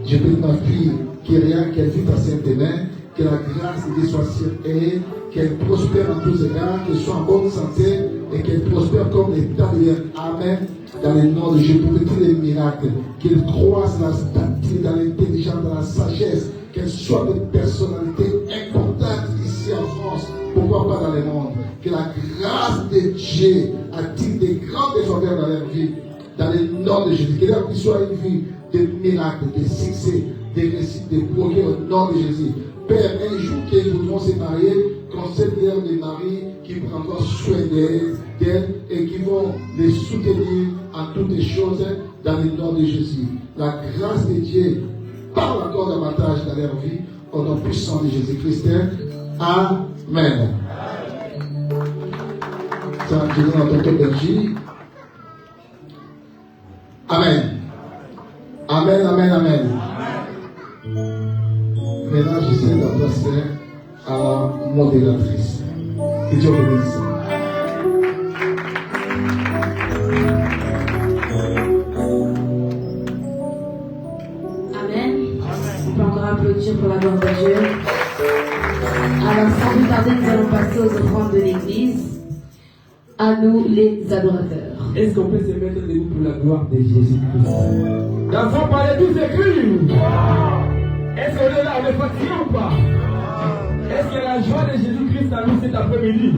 Je bénis ma fille Kyria, qu'elle vit ta sainte main. Que la grâce de Dieu soit sur elle, qu'elle prospère en tous égards, qu'elle soit en bonne santé et qu'elle prospère comme les tablières. Amen. Dans le nom de Jésus, pour tous les miracles, qu'elle croise la stature, dans l'intelligence, dans la sagesse, qu'elle soit une personnalité importante ici en France, pourquoi pas dans le monde. Que la grâce de Dieu attire des grandes faveurs dans leur vie, dans le nom de Jésus. Que leur vie soit une vie de miracles, de succès, de réussites, de progrès au nom de Jésus. Père, un jour qu'ils voudront se marier, concerne-leur des maris qui prendront soin d'elles et qui vont les soutenir en toutes les choses dans le nom de Jésus. La grâce de Dieu parle encore davantage dans leur vie au nom puissant de Jésus-Christ. Amen. Ça, je donne à tonton Benji. Amen. Amen, amen, amen. Maintenant, j'essaie d'adresser à mon modératrice. Que Dieu vous bénisse. Amen. On peut encore applaudir pour la gloire de Dieu. Alors, sans plus tarder, nous allons passer aux offrandes de l'Église. À nous, les adorateurs. Est-ce qu'on peut se mettre debout pour la gloire de Jésus-Christ? D'enfants, parlez tous écrits. Est-ce qu'on est là, on est fatigué ou pas? Est-ce qu'il y a la joie de Jésus-Christ à nous cet après-midi?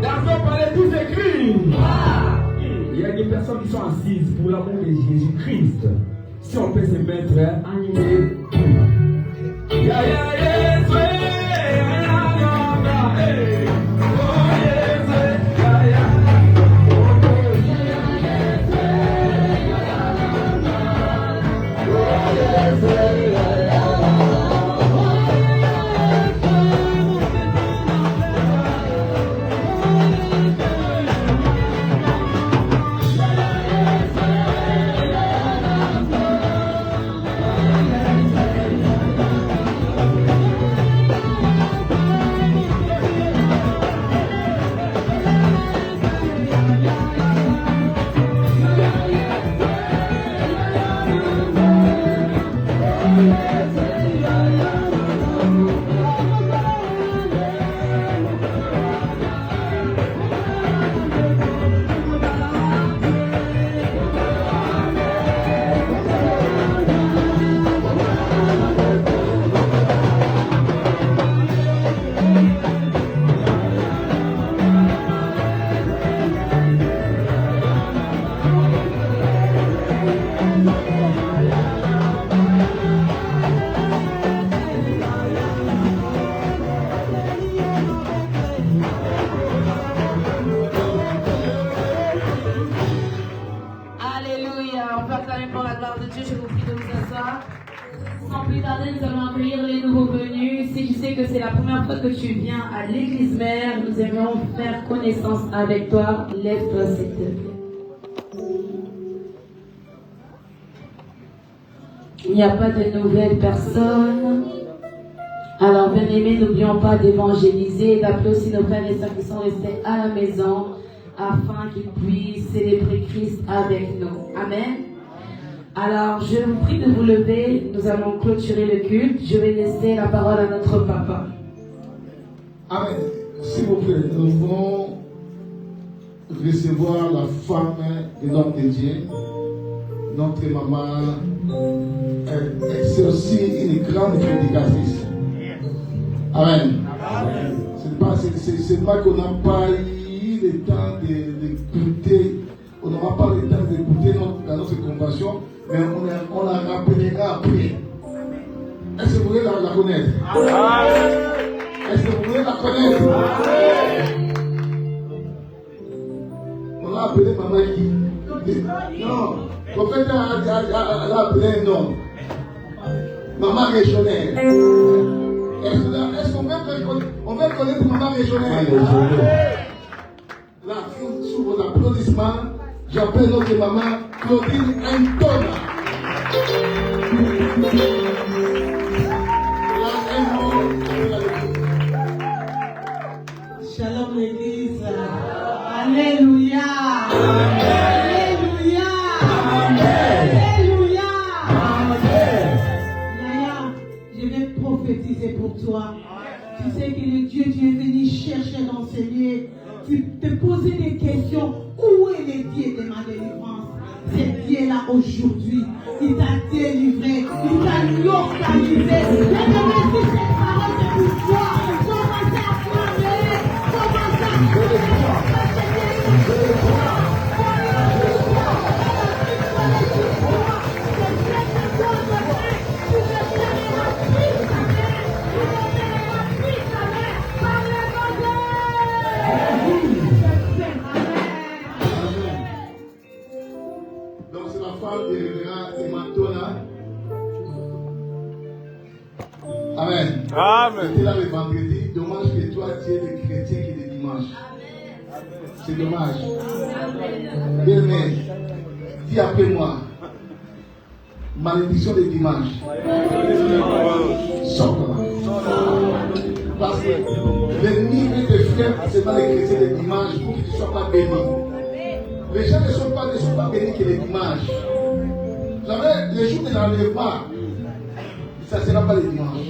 D'enfants, parlez tous écrits. Il y a des personnes qui sont assises pour l'amour de Jésus-Christ. Si on peut se mettre animé. Que tu viens à l'église mère, nous aimerions faire connaissance avec toi. Lève-toi, s'il te plaît. Il n'y a pas de nouvelles personnes. Alors, bien aimés, n'oublions pas d'évangéliser et d'appeler aussi nos frères et sœurs qui sont restés à la maison afin qu'ils puissent célébrer Christ avec nous. Amen. Alors, je vous prie de vous lever. Nous allons clôturer le culte. Je vais laisser la parole à notre papa. Amen. S'il vous plaît, nous voulons recevoir la femme de l'homme de Dieu. Notre maman, c'est aussi une grande prédicatrice. Amen. C'est pas qu'on n'a pas eu le temps d'écouter, on n'aura pas le temps d'écouter dans notre convention, mais on la rappellera après. Est-ce que vous voulez la connaître? Amen. Est-ce que vous voulez la connaître? On l'a appelé maman qui? Non. Prophète a appelé un nom. Maman régionnaire. Est-ce qu'on veut connaître maman régionnaire? Là, sous vos applaudissements, j'appelle notre maman Claudine Antona. Shalom l'église. Alléluia. Alléluia. Alléluia. Naya, je vais prophétiser pour toi. Tu sais que le Dieu, tu es venu chercher dans ce lieu. Tu te posais des questions. Où est le Dieu de ma délivrance? C'est Dieu là aujourd'hui. Il t'a délivré. Il t'a localisé. Et demain, si cette parole c'est pour toi, commence à flammer. Commence à Donc c'est la femme de révérend Antona. Amen. Amen. C'était là le vendredi. Dommage que toi tu es le chrétien qui est le dimanche. C'est dommage. Bien-aimé, dis après moi. Malédiction de dimanche. Sors là. Parce que l'ennemi veut te faire seulement les chrétiens les dimanches pour que tu ne sois pas béni. Les gens ne sont pas bénis que les dimanches. Jamais les jours de l'enlèvement, ça ne sera pas les dimanches.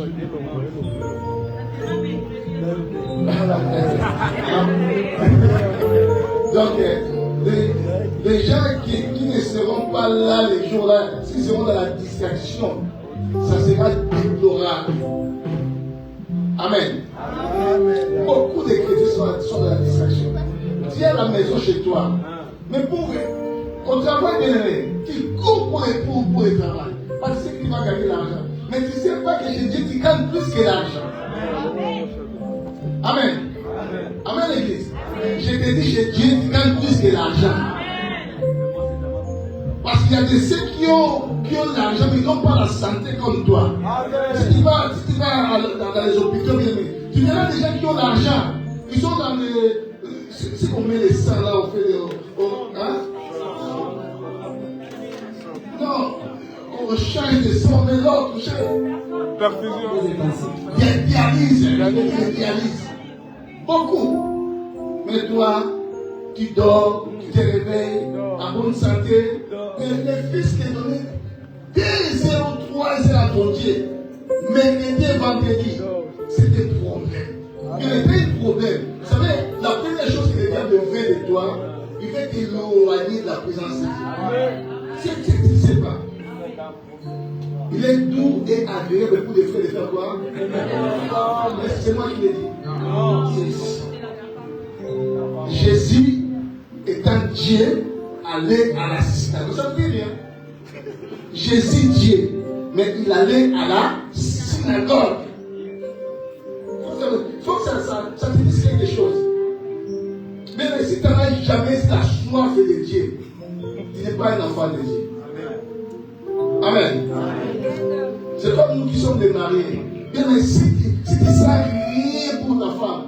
Donc, les gens qui ne seront pas là les jours-là, s'ils seront dans la distraction, ça sera déplorable. Amen. Beaucoup de chrétiens sont dans la distraction. Tiens la maison chez toi. Mais pour au travail bien-aimé, tu cours pour le travail. Parce que tu vas gagner l'argent. Mais tu ne sais pas que chez Dieu, tu gagnes plus que l'argent. Amen. Amen, l'église. Je te dis, chez Dieu, tu gagnes plus que l'argent. Parce qu'il y a de ceux qui ont l'argent, mais ils n'ont pas la santé comme toi. Si tu vas dans les hôpitaux, tu verras des gens qui ont l'argent. Ils sont dans les. C'est qu'on met les sangs là, on fait des. Hein? Non, on change de sang, mais l'autre, on change. Il y a dialyse. Beaucoup. Mais toi, tu dors, tu te réveilles en bonne santé. Mais le Fils t'est donné 2,03 à ton Dieu. Mercredi et vendredi, c'est des problèmes. Il y a des problèmes. Vous savez, la première chose que le diable veut de toi, il veut t'éloigner de la présence de Dieu. Tu ne sais pas. Il est doux et agréable pour les frères de faire quoi? C'est moi qui l'ai dit. Jésus, étant Dieu, allait à la synagogue. Vous savez bien. Jésus Dieu, mais il allait à la synagogue. Il faut que ça te dise quelque chose. Mais si tu n'as jamais la soif de Dieu, tu n'es pas un enfant de Dieu. Amen. C'est comme nous qui sommes des mariés. Bien, mais si tu ne sais rien pour ta femme,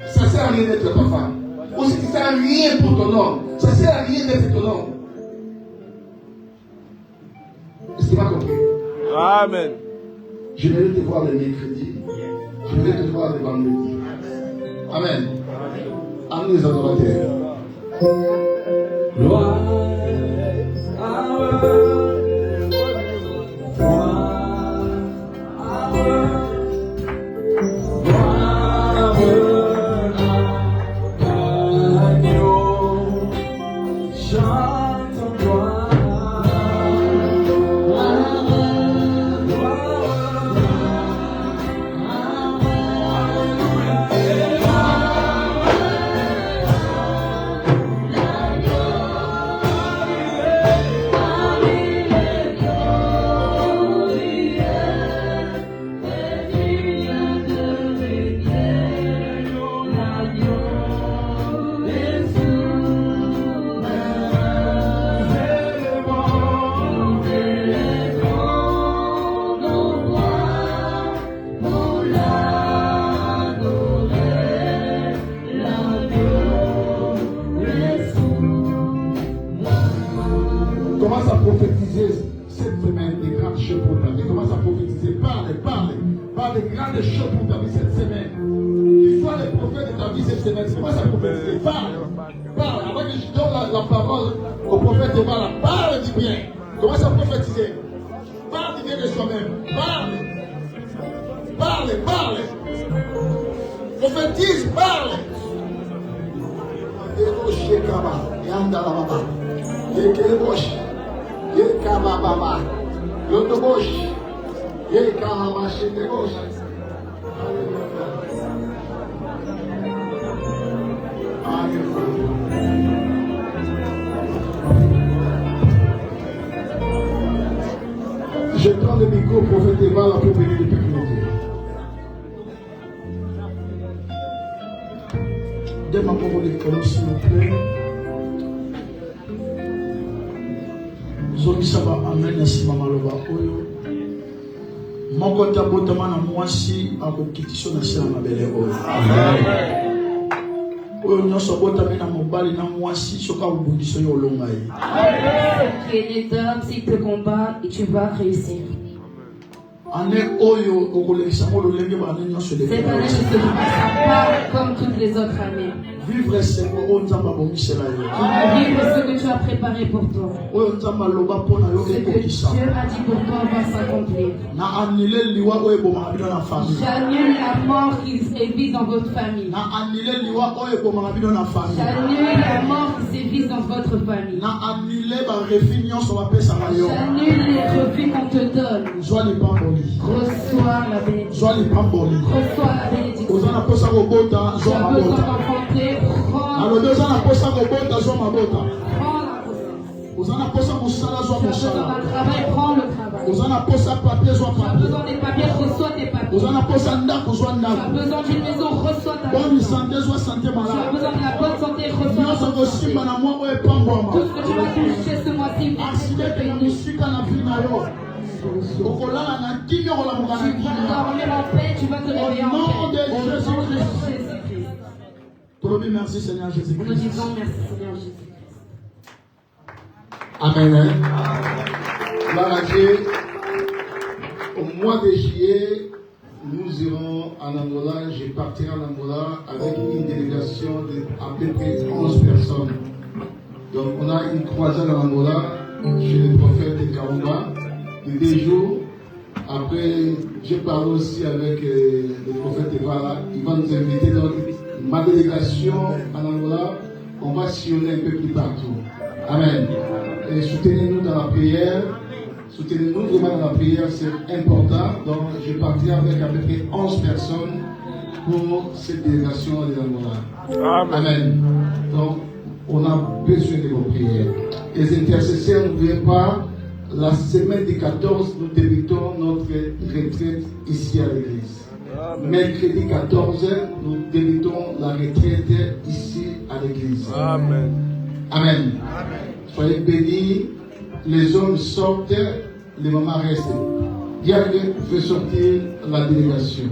ça ne sert à rien d'être ta femme. Ou si tu ne sais rien pour ton homme, ça ne sert à rien d'être ton homme. Est-ce que tu m'as compris? Amen. Je vais te voir le mercredi. Je vais te voir le vendredi. Amen. Amen les adorateurs. Gloire. Commence à prophétiser cette semaine des grandes choses pour ta vie. Commence à prophétiser. Parle des grandes choses pour ta vie cette semaine. Tu sois le prophète de ta vie cette semaine. Commence à prophétiser. Parle. Avant que je donne la parole au prophète de Bala, parle du bien. Commence à prophétiser. Parle du bien de soi-même. Parle. Prophétise, parle. Je prends le micro au prophète Eva pour venir depuis longtemps. Dès ma parole de colonne, s'il vous plaît. Zomisaba amen asima maloba oyo. Moko tabotama na mwasi akokitiso na sala mabele oyo. Amen. Oyo nyonso botami na mobali na mwasi soka obundiso yo olonga ye. Qui est les hommes, s'il te combat et tu vas réussir. Cette année ne se passera pas comme toutes les autres années. Vivre ce que tu as préparé pour toi. Ce que Dieu a dit pour toi va s'accomplir. J'annule la mort qui sévit dans votre famille. J'annule la mort qui sévit dans votre famille. J'annule les refus qu'on te donne. Reçois la bénédiction. Reçois la bénédiction. Tu as besoin d'enfanter. Prends la grossesse. Tu as besoin d'un travail, prends le travail. Tu as besoin des papiers, reçois tes papiers. Tu as besoin d'une maison, reçois ta maison. Tu as besoin de la bonne santé, reçois la bonne santé. Tout ce que tu vas toucher ce mois-ci, tu vas dormir en paix, tu vas te réveiller en paix. Au nom de Jésus-Christ. Merci Seigneur Jésus-Christ. Nous disons merci Seigneur Jésus-Christ. Amen. Gloire à Dieu. Au mois de juillet, nous irons en Angola. Je partirai en Angola avec une délégation d'à peu près 11 personnes. Donc on a une croisade en Angola chez le prophète de Kaumba de 2 jours. Après, je parle aussi avec le prophète Evala. Il va nous inviter dans ma délégation en Angola. On va sillonner un peu plus partout. Amen. Et soutenez-nous dans la prière. Soutenez-nous vraiment dans la prière, c'est important. Donc, je partirai avec à peu près 11 personnes pour cette délégation de l'Angola. Amen. Donc, on a besoin de vos prières. Les intercesseurs, n'oubliez pas, la semaine du 14, nous débutons notre retraite ici à l'église. Mercredi 14, nous débutons la retraite ici à l'église. Amen. Amen. Soyez bénis. Les hommes sortent, les mamans restent. Diable fait sortir la délégation.